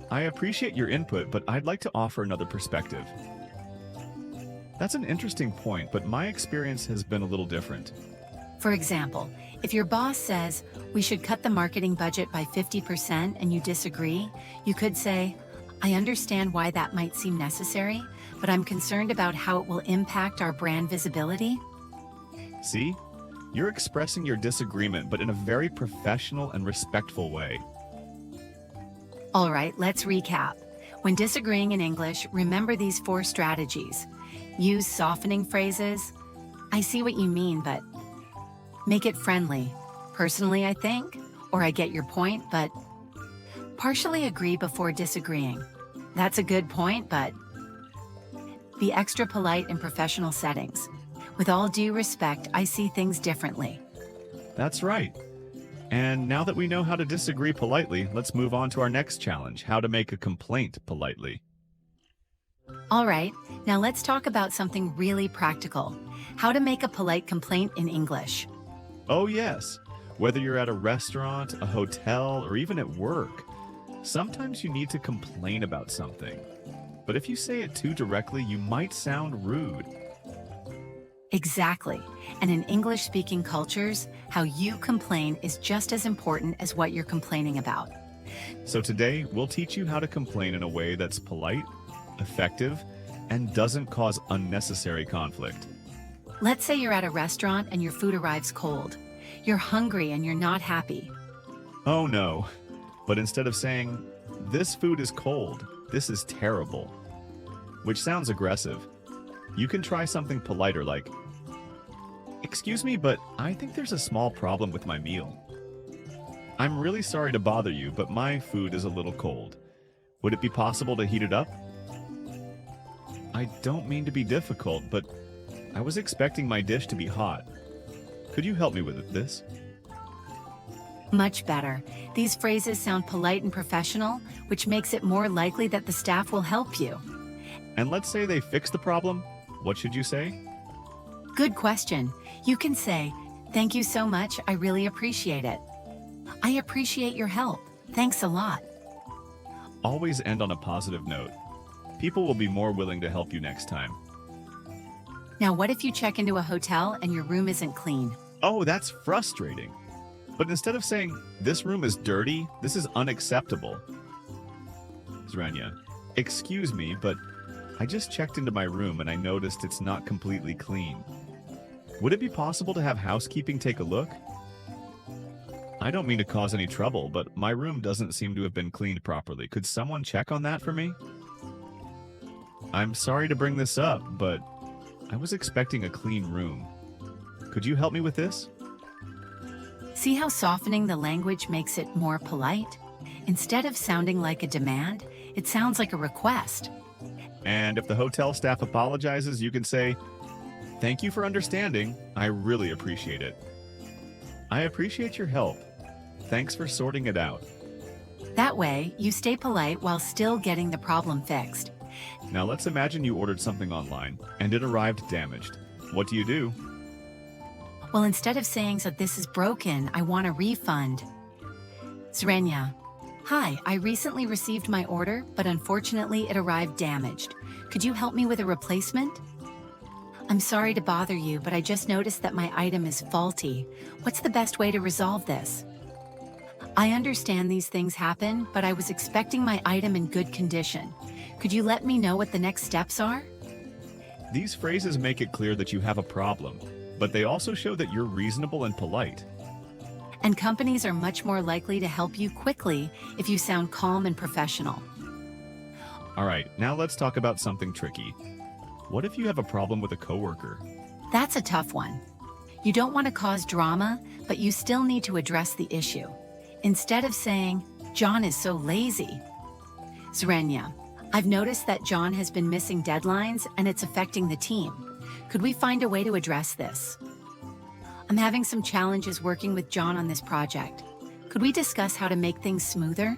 I appreciate your input, but I'd like to offer another perspective. That's an interesting point, but my experience has been a little different. For example, if your boss says we should cut the marketing budget by 50% and you disagree, you could say, I understand why that might seem necessary, but I'm concerned about how it will impact our brand visibility. See? You're expressing your disagreement, but in a very professional and respectful way. All right, let's recap. When disagreeing in English, remember these 4 strategies. Use softening phrases. I see what you mean, but make it friendly. Personally, I think, or I get your point, but partially agree before disagreeing. That's a good point, but be extra polite in professional settings. With all due respect, I see things differently. That's right. And now that we know how to disagree politely, let's move on to our next challenge, how to make a complaint politely. All right, now let's talk about something really practical. How to make a polite complaint in English. Oh yes, whether you're at a restaurant, a hotel, or even at work, sometimes you need to complain about something. But if you say it too directly, you might sound rude. Exactly. And in English-speaking cultures, how you complain is just as important as what you're complaining about. So today, we'll teach you how to complain in a way that's polite, effective, and doesn't cause unnecessary conflict. Let's say you're at a restaurant and your food arrives cold. You're hungry and you're not happy. Oh no. But instead of saying, this food is cold, this is terrible, which sounds aggressive, you can try something politer like, excuse me, but I think there's a small problem with my meal. I'm really sorry to bother you, but my food is a little cold. Would it be possible to heat it up? I don't mean to be difficult, but I was expecting my dish to be hot. Could you help me with this? Much better. These phrases sound polite and professional, which makes it more likely that the staff will help you. And let's say they fix the problem. What should you say? Good question. You can say, thank you so much, I really appreciate it. I appreciate your help. Thanks a lot. Always end on a positive note. People will be more willing to help you next time. Now, what if you check into a hotel and your room isn't clean? Oh, that's frustrating. But instead of saying, this room is dirty, this is unacceptable. Zrania, excuse me, but I just checked into my room and I noticed it's not completely clean. Would it be possible to have housekeeping take a look? I don't mean to cause any trouble, but my room doesn't seem to have been cleaned properly. Could someone check on that for me? I'm sorry to bring this up, but I was expecting a clean room. Could you help me with this? See how softening the language makes it more polite? Instead of sounding like a demand, it sounds like a request. And if the hotel staff apologizes, you can say, thank you for understanding. I really appreciate it. I appreciate your help. Thanks for sorting it out. That way, you stay polite while still getting the problem fixed. Now let's imagine you ordered something online and it arrived damaged. What do? Well, instead of saying, so this is broken, I want a refund. Zrenia, hi, I recently received my order, but unfortunately it arrived damaged. Could you help me with a replacement? I'm sorry to bother you, but I just noticed that my item is faulty. What's the best way to resolve this? I understand these things happen, but I was expecting my item in good condition. Could you let me know what the next steps are? These phrases make it clear that you have a problem, but they also show that you're reasonable and polite. And companies are much more likely to help you quickly if you sound calm and professional. All right, now let's talk about something tricky. What if you have a problem with a coworker? That's a tough one. You don't want to cause drama, but you still need to address the issue. Instead of saying, John is so lazy. Zrenya, I've noticed that John has been missing deadlines and it's affecting the team. Could we find a way to address this? I'm having some challenges working with John on this project. Could we discuss how to make things smoother?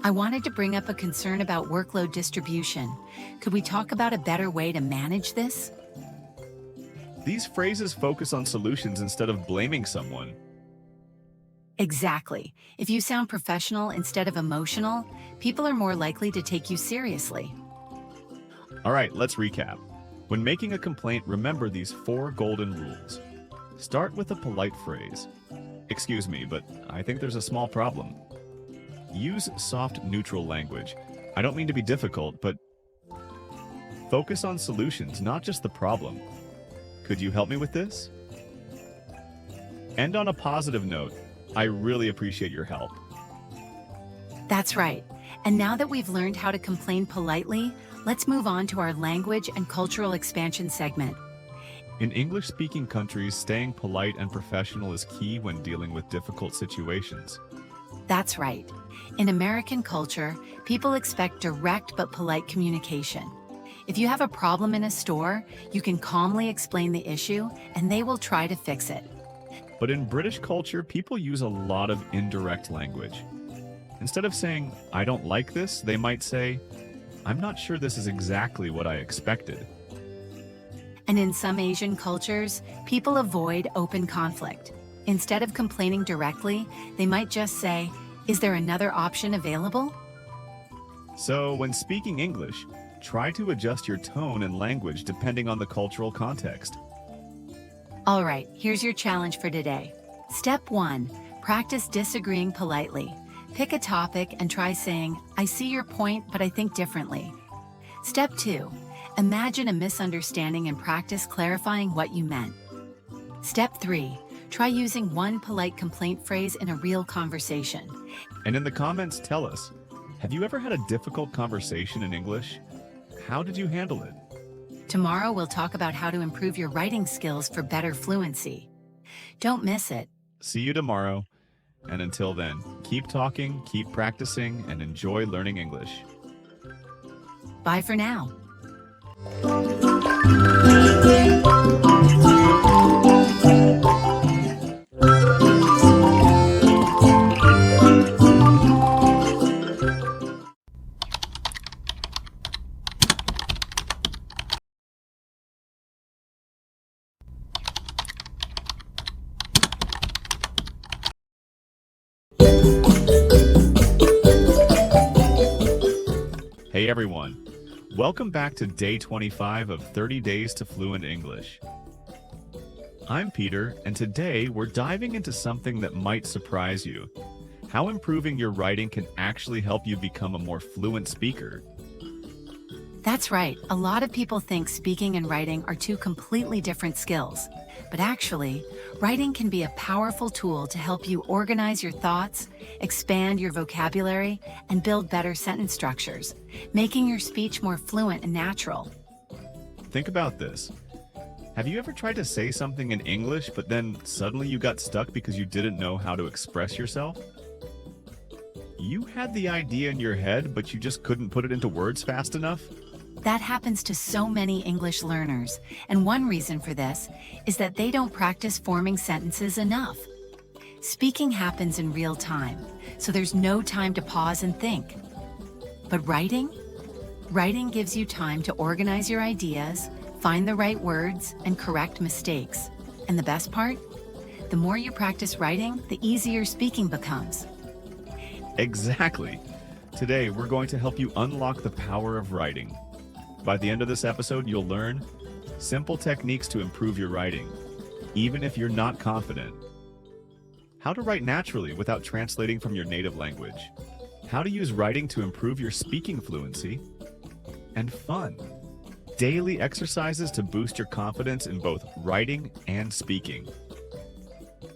I wanted to bring up a concern about workload distribution. Could we talk about a better way to manage this? These phrases focus on solutions instead of blaming someone. Exactly. If you sound professional instead of emotional, people are more likely to take you seriously. All right, let's recap. When making a complaint, remember these 4 golden rules. Start with a polite phrase. Excuse me, but I think there's a small problem. Use soft, neutral language. I don't mean to be difficult, but focus on solutions, not just the problem. Could you help me with this? End on a positive note. I really appreciate your help. That's right. And now that we've learned how to complain politely, let's move on to our language and cultural expansion segment. In English-speaking countries, staying polite and professional is key when dealing with difficult situations. That's right. In American culture, people expect direct but polite communication. If you have a problem in a store, you can calmly explain the issue and they will try to fix it. But in British culture, people use a lot of indirect language. Instead of saying, I don't like this, they might say, I'm not sure this is exactly what I expected. And in some Asian cultures, people avoid open conflict. Instead of complaining directly, they might just say, is there another option available? So when speaking English, try to adjust your tone and language depending on the cultural context. All right, here's your challenge for today. Step 1, practice disagreeing politely. Pick a topic and try saying, I see your point, but I think differently. Step 2, imagine a misunderstanding and practice clarifying what you meant. Step 3, try using one polite complaint phrase in a real conversation. And in the comments, tell us, have you ever had a difficult conversation in English? How did you handle it? Tomorrow we'll talk about how to improve your writing skills for better fluency. Don't miss it. See you tomorrow. And until then, keep talking, keep practicing, and enjoy learning English. Bye for now. Hey everyone, welcome back to day 25 of 30 Days to Fluent English. I'm Peter, and today we're diving into something that might surprise you: how improving your writing can actually help you become a more fluent speaker. That's right. A lot of people think speaking and writing are two completely different skills. But actually, writing can be a powerful tool to help you organize your thoughts, expand your vocabulary, and build better sentence structures, making your speech more fluent and natural. Think about this. Have you ever tried to say something in English, but then suddenly you got stuck because you didn't know how to express yourself? You had the idea in your head, but you just couldn't put it into words fast enough? That happens to so many English learners, and one reason for this is that they don't practice forming sentences enough. Speaking happens in real time, so there's no time to pause and think. But writing? Writing gives you time to organize your ideas, find the right words, and correct mistakes. And the best part? The more you practice writing, the easier speaking becomes. Exactly. Today, we're going to help you unlock the power of writing. By the end of this episode, you'll learn simple techniques to improve your writing, even if you're not confident. How to write naturally without translating from your native language. How to use writing to improve your speaking fluency. And fun. Daily exercises to boost your confidence in both writing and speaking.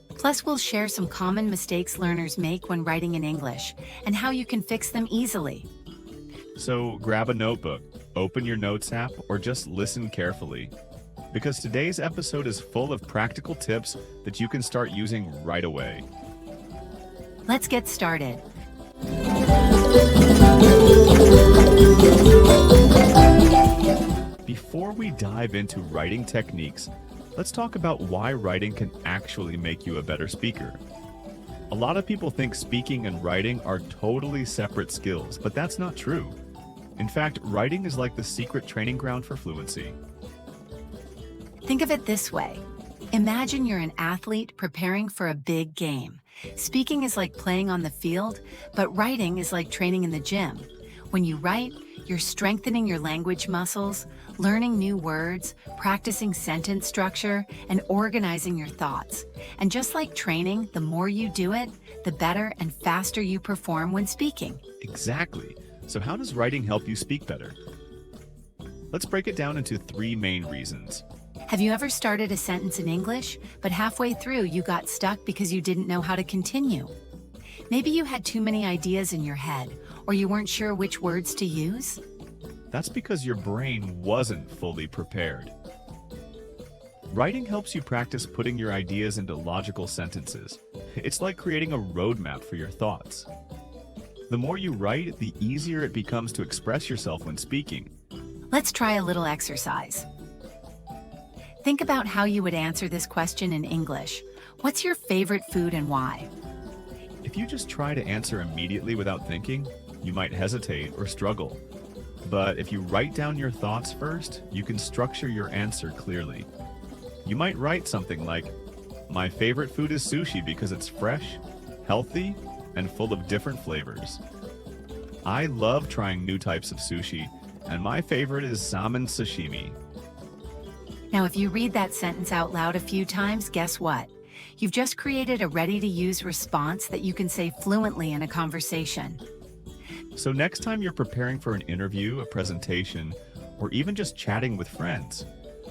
Plus, we'll share some common mistakes learners make when writing in English and how you can fix them easily. So grab a notebook, open your notes app or just listen carefully, because today's episode is full of practical tips that you can start using right away. Let's get started. Before we dive into writing techniques, let's talk about why writing can actually make you a better speaker. A lot of people think speaking and writing are totally separate skills, but that's not true. In fact, writing is like the secret training ground for fluency. Think of it this way. Imagine you're an athlete preparing for a big game. Speaking is like playing on the field, but writing is like training in the gym. When you write, you're strengthening your language muscles, learning new words, practicing sentence structure, and organizing your thoughts. And just like training, the more you do it, the better and faster you perform when speaking. Exactly. So how does writing help you speak better? Let's break it down into 3 main reasons. Have you ever started a sentence in English, but halfway through you got stuck because you didn't know how to continue? Maybe you had too many ideas in your head, or you weren't sure which words to use? That's because your brain wasn't fully prepared. Writing helps you practice putting your ideas into logical sentences. It's like creating a roadmap for your thoughts. The more you write, the easier it becomes to express yourself when speaking. Let's try a little exercise. Think about how you would answer this question in English. What's your favorite food and why? If you just try to answer immediately without thinking, you might hesitate or struggle. But if you write down your thoughts first, you can structure your answer clearly. You might write something like, "My favorite food is sushi because it's fresh, healthy, and full of different flavors. I love trying new types of sushi, and my favorite is salmon sashimi." Now, if you read that sentence out loud a few times, guess what? You've just created a ready-to-use response that you can say fluently in a conversation. So next time you're preparing for an interview, a presentation, or even just chatting with friends,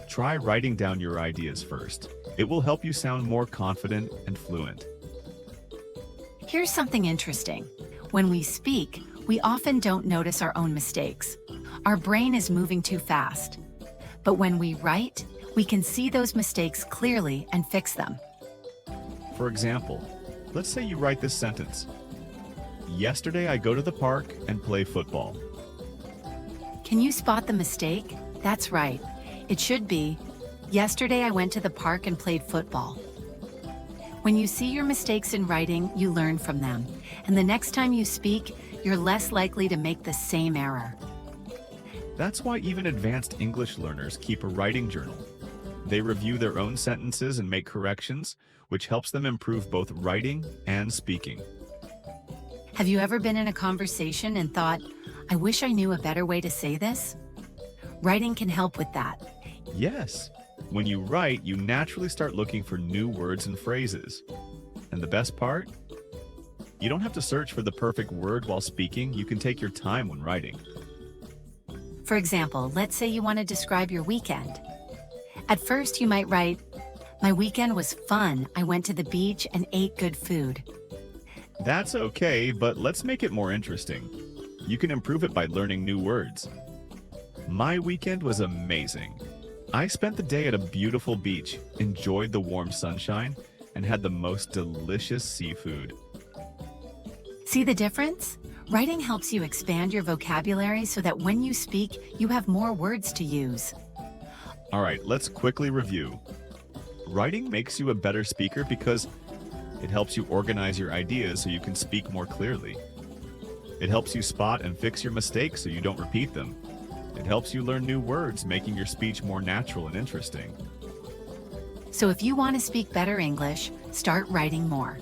try writing down your ideas first. It will help you sound more confident and fluent. Here's something interesting. When we speak, we often don't notice our own mistakes. Our brain is moving too fast. But when we write, we can see those mistakes clearly and fix them. For example, let's say you write this sentence. "Yesterday I go to the park and play football." Can you spot the mistake? That's right. It should be, "Yesterday I went to the park and played football." When you see your mistakes in writing, you learn from them. And the next time you speak, you're less likely to make the same error. That's why even advanced English learners keep a writing journal. They review their own sentences and make corrections, which helps them improve both writing and speaking. Have you ever been in a conversation and thought, "I wish I knew a better way to say this"? Writing can help with that. Yes. When you write, you naturally start looking for new words and phrases. And the best part? You don't have to search for the perfect word while speaking. You can take your time when writing. For example, let's say you want to describe your weekend. At first, you might write, "My weekend was fun. I went to the beach and ate good food." That's okay, but let's make it more interesting. You can improve it by learning new words. "My weekend was amazing. I spent the day at a beautiful beach, enjoyed the warm sunshine, and had the most delicious seafood." See the difference? Writing helps you expand your vocabulary so that when you speak, you have more words to use. All right, let's quickly review. Writing makes you a better speaker because it helps you organize your ideas so you can speak more clearly. It helps you spot and fix your mistakes so you don't repeat them. It helps you learn new words, making your speech more natural and interesting. So if you want to speak better English, start writing more.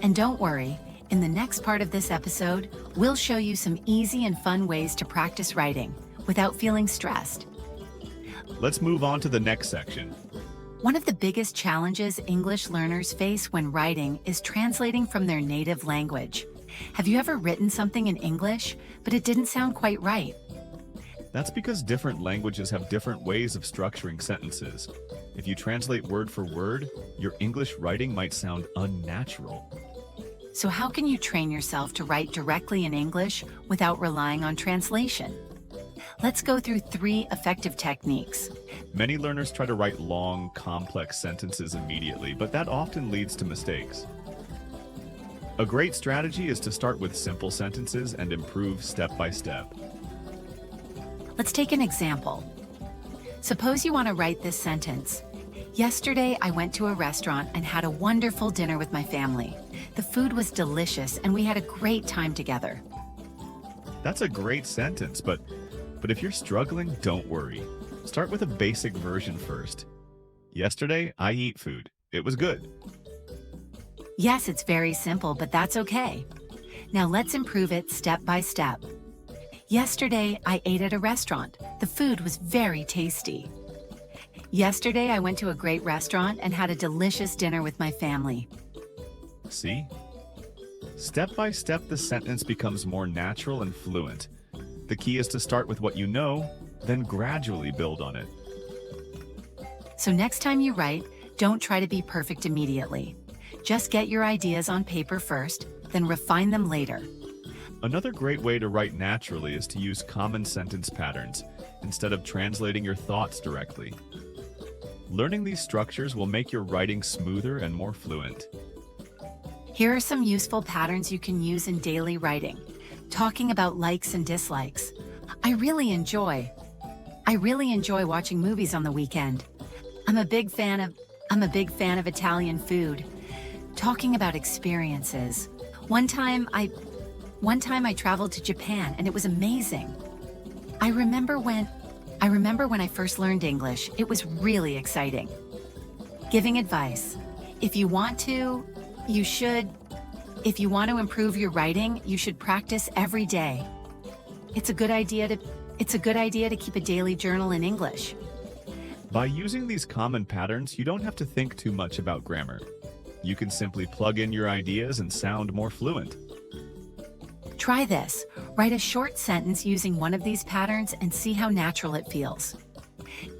And don't worry, in the next part of this episode, we'll show you some easy and fun ways to practice writing without feeling stressed. Let's move on to the next section. One of the biggest challenges English learners face when writing is translating from their native language. Have you ever written something in English, but it didn't sound quite right? That's because different languages have different ways of structuring sentences. If you translate word for word, your English writing might sound unnatural. So how can you train yourself to write directly in English without relying on translation? Let's go through 3 effective techniques. Many learners try to write long, complex sentences immediately, but that often leads to mistakes. A great strategy is to start with simple sentences and improve step by step. Let's take an example. Suppose you want to write this sentence. Yesterday, I went to a restaurant and had a wonderful dinner with my family. The food was delicious and we had a great time together. That's a great sentence, but if you're struggling, don't worry. Start with a basic version first. Yesterday, I eat food. It was good. Yes, it's very simple, but that's okay. Now let's improve it step by step. Yesterday, I ate at a restaurant. The food was very tasty. Yesterday, I went to a great restaurant and had a delicious dinner with my family. See? Step by step, the sentence becomes more natural and fluent. The key is to start with what you know, then gradually build on it. So next time you write, don't try to be perfect immediately. Just get your ideas on paper first, then refine them later. Another great way to write naturally is to use common sentence patterns instead of translating your thoughts directly. Learning these structures will make your writing smoother and more fluent. Here are some useful patterns you can use in daily writing. Talking about likes and dislikes. I really enjoy watching movies on the weekend. I'm a big fan of Italian food. Talking about experiences. One time I traveled to Japan and it was amazing. I remember when I first learned English, it was really exciting. Giving advice. If you want to improve your writing, you should practice every day. It's a good idea to keep a daily journal in English. By using these common patterns, you don't have to think too much about grammar. You can simply plug in your ideas and sound more fluent. Try this. Write a short sentence using one of these patterns and see how natural it feels.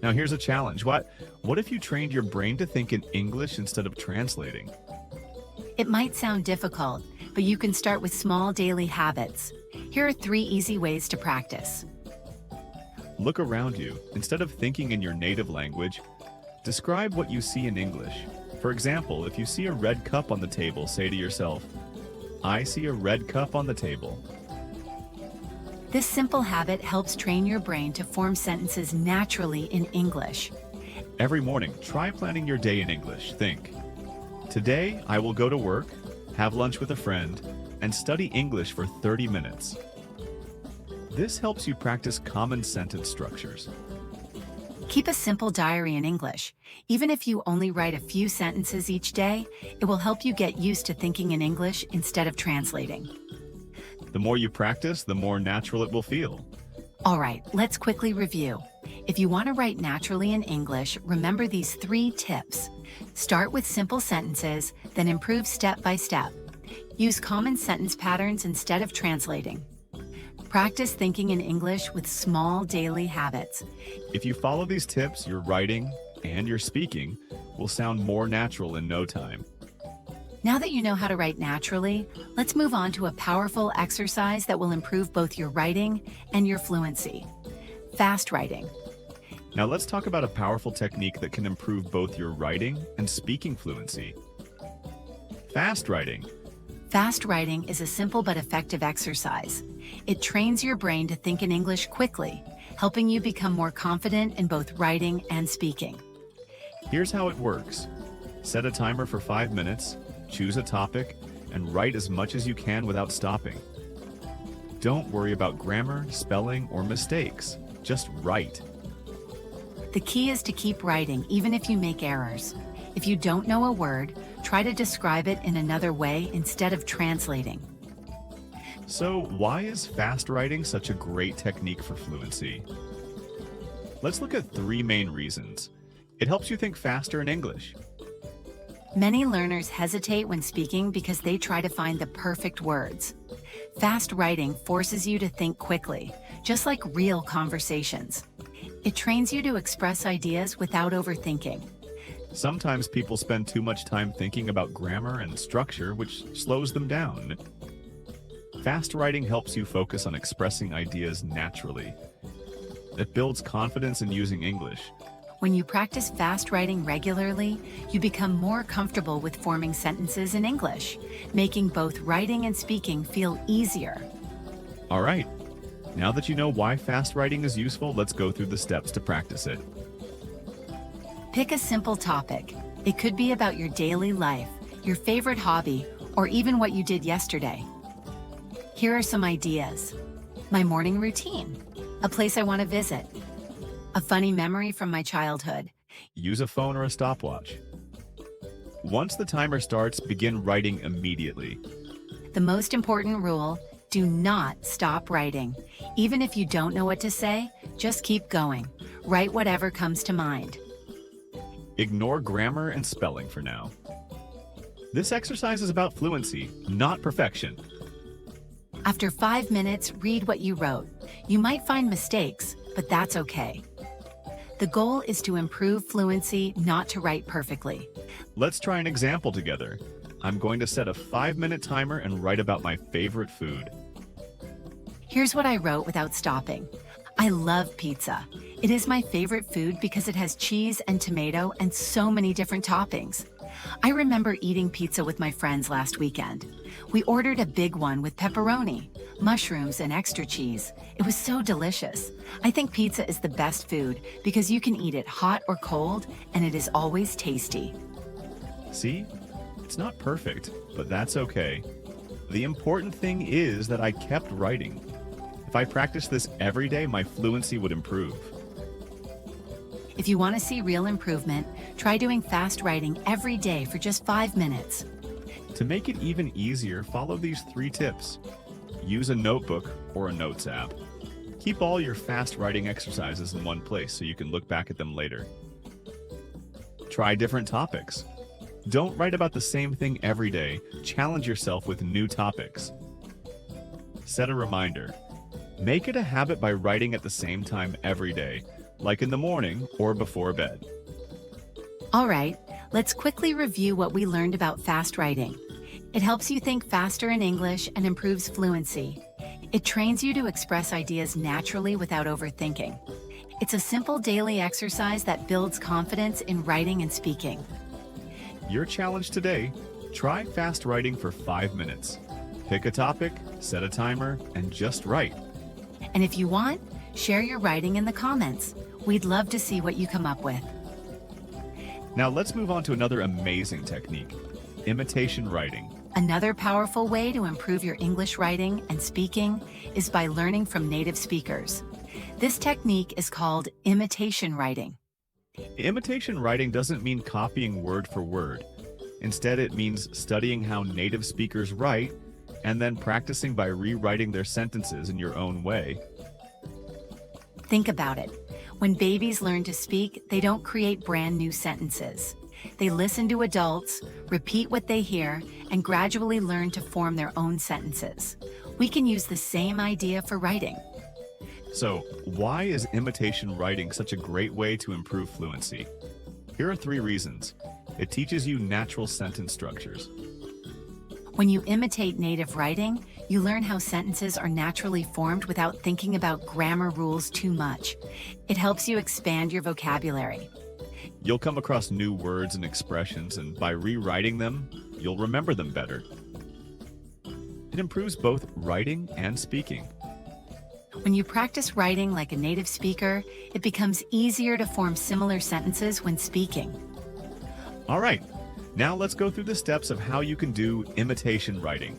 Now here's a challenge. What if you trained your brain to think in English instead of translating? It might sound difficult, but you can start with small daily habits. Here are 3 easy ways to practice. Look around you. Instead of thinking in your native language, describe what you see in English. For example, if you see a red cup on the table, say to yourself, I see a red cup on the table. This simple habit helps train your brain to form sentences naturally in English. Every morning, try planning your day in English. Think, today I will go to work, have lunch with a friend, and study English for 30 minutes. This helps you practice common sentence structures. Keep a simple diary in English. Even if you only write a few sentences each day, it will help you get used to thinking in English instead of translating. The more you practice, the more natural it will feel. All right, let's quickly review. If you want to write naturally in English, remember these 3 tips. Start with simple sentences, then improve step by step. Use common sentence patterns instead of translating. Practice thinking in English with small daily habits. If you follow these tips, your writing and your speaking will sound more natural in no time. Now that you know how to write naturally, let's move on to a powerful exercise that will improve both your writing and your fluency. Fast writing. Now let's talk about a powerful technique that can improve both your writing and speaking fluency. Fast writing. Fast writing is a simple but effective exercise. It trains your brain to think in English quickly, helping you become more confident in both writing and speaking. Here's how it works. Set a timer for 5 minutes, choose a topic, and write as much as you can without stopping. Don't worry about grammar, spelling, or mistakes. Just write. The key is to keep writing even if you make errors. If you don't know a word, try to describe it in another way instead of translating. So, why is fast writing such a great technique for fluency? Let's look at 3 main reasons. It helps you think faster in English. Many learners hesitate when speaking because they try to find the perfect words. Fast writing forces you to think quickly, just like real conversations. It trains you to express ideas without overthinking. Sometimes people spend too much time thinking about grammar and structure, which slows them down. Fast writing helps you focus on expressing ideas naturally. It builds confidence in using English. When you practice fast writing regularly, you become more comfortable with forming sentences in English, making both writing and speaking feel easier. All right. Now that you know why fast writing is useful, let's go through the steps to practice it. Pick a simple topic. It could be about your daily life, your favorite hobby, or even what you did yesterday. Here are some ideas. My morning routine, a place I want to visit, a funny memory from my childhood. Use a phone or a stopwatch. Once the timer starts, begin writing immediately. The most important rule, do not stop writing. Even if you don't know what to say, just keep going. Write whatever comes to mind. Ignore grammar and spelling for now. This exercise is about fluency, not perfection. After 5 minutes, read what you wrote. You might find mistakes, but that's okay. The goal is to improve fluency, not to write perfectly. Let's try an example together. I'm going to set a 5-minute timer and write about my favorite food. Here's what I wrote without stopping. I love pizza. It is my favorite food because it has cheese and tomato and so many different toppings. I remember eating pizza with my friends last weekend. We ordered a big one with pepperoni, mushrooms, and extra cheese. It was so delicious. I think pizza is the best food because you can eat it hot or cold, and it is always tasty. See? It's not perfect, but that's okay. The important thing is that I kept writing. If I practiced this every day, my fluency would improve. If you want to see real improvement, try doing fast writing every day for just 5 minutes. To make it even easier, follow these 3 tips. Use a notebook or a notes app. Keep all your fast writing exercises in one place so you can look back at them later. Try different topics. Don't write about the same thing every day. Challenge yourself with new topics. Set a reminder. Make it a habit by writing at the same time every day, like in the morning or before bed. All right, let's quickly review what we learned about fast writing. It helps you think faster in English and improves fluency. It trains you to express ideas naturally without overthinking. It's a simple daily exercise that builds confidence in writing and speaking. Your challenge today, try fast writing for 5 minutes. Pick a topic, set a timer, and just write. And if you want, share your writing in the comments. We'd love to see what you come up with. Now let's move on to another amazing technique, imitation writing. Another powerful way to improve your English writing and speaking is by learning from native speakers. This technique is called imitation writing. Imitation writing doesn't mean copying word for word. Instead, it means studying how native speakers write and then practicing by rewriting their sentences in your own way. Think about it. When babies learn to speak, they don't create brand new sentences. They listen to adults, repeat what they hear, and gradually learn to form their own sentences. We can use the same idea for writing. So, why is imitation writing such a great way to improve fluency? Here are 3 reasons. It teaches you natural sentence structures. When you imitate native writing, you learn how sentences are naturally formed without thinking about grammar rules too much. It helps you expand your vocabulary. You'll come across new words and expressions, and by rewriting them, you'll remember them better. It improves both writing and speaking. When you practice writing like a native speaker, it becomes easier to form similar sentences when speaking. All right, now let's go through the steps of how you can do imitation writing.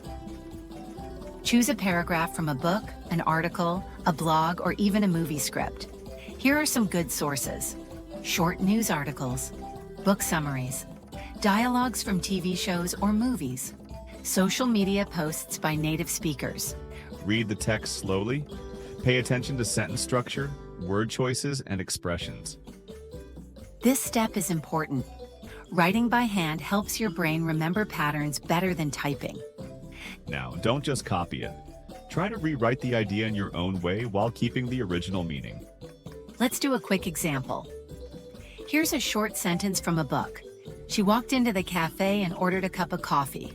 Choose a paragraph from a book, an article, a blog, or even a movie script. Here are some good sources: short news articles, book summaries, dialogues from TV shows or movies, social media posts by native speakers. Read the text slowly. Pay attention to sentence structure, word choices, and expressions. This step is important. Writing by hand helps your brain remember patterns better than typing. Now, don't just copy it. Try to rewrite the idea in your own way while keeping the original meaning. Let's do a quick example. Here's a short sentence from a book. She walked into the cafe and ordered a cup of coffee.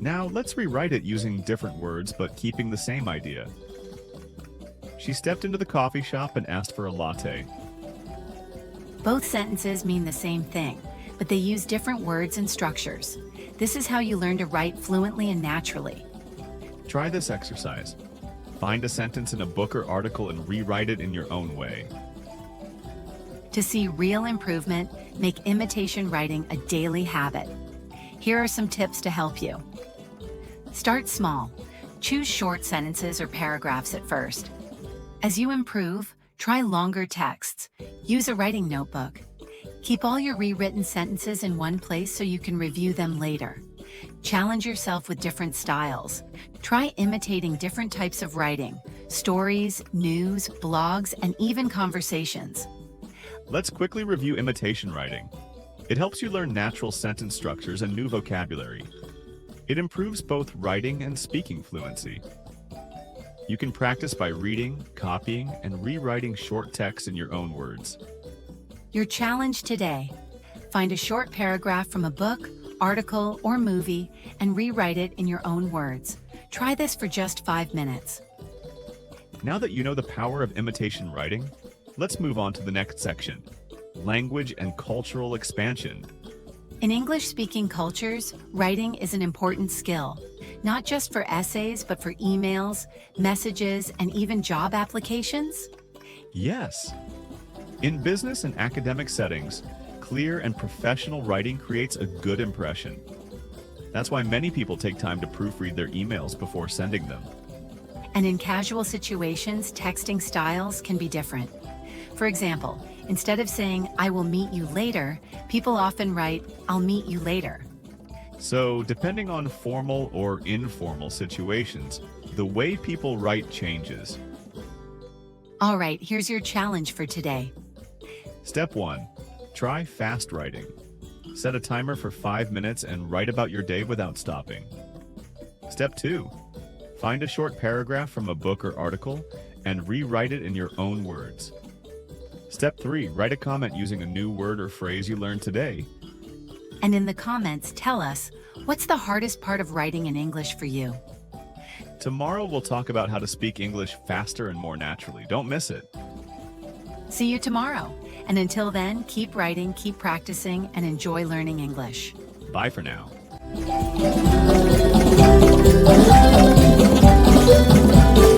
Now, let's rewrite it using different words but keeping the same idea. She stepped into the coffee shop and asked for a latte. Both sentences mean the same thing, but they use different words and structures. This is how you learn to write fluently and naturally. Try this exercise. Find a sentence in a book or article and rewrite it in your own way. To see real improvement, make imitation writing a daily habit. Here are some tips to help you. Start small. Choose short sentences or paragraphs at first. As you improve, try longer texts. Use a writing notebook. Keep all your rewritten sentences in one place so you can review them later. Challenge yourself with different styles. Try imitating different types of writing: stories, news, blogs, and even conversations. Let's quickly review imitation writing. It helps you learn natural sentence structures and new vocabulary. It improves both writing and speaking fluency. You can practice by reading, copying, and rewriting short text in your own words. Your challenge today: find a short paragraph from a book, article, or movie and rewrite it in your own words. Try this for just 5 minutes. Now that you know the power of imitation writing, let's move on to the next section: language and cultural expansion. In English-speaking cultures, writing is an important skill, not just for essays, but for emails, messages, and even job applications. Yes. In business and academic settings, clear and professional writing creates a good impression. That's why many people take time to proofread their emails before sending them. And in casual situations, texting styles can be different. For example, instead of saying, "I will meet you later," people often write, "I'll meet you later." So, depending on formal or informal situations, the way people write changes. All right, here's your challenge for today. Step 1. Try fast writing. Set a timer for 5 minutes and write about your day without stopping. Step 2. Find a short paragraph from a book or article and rewrite it in your own words. Step 3. Write a comment using a new word or phrase you learned today. And in the comments, tell us, what's the hardest part of writing in English for you? Tomorrow we'll talk about how to speak English faster and more naturally. Don't miss it. See you tomorrow. And until then, keep writing, keep practicing, and enjoy learning English. Bye for now.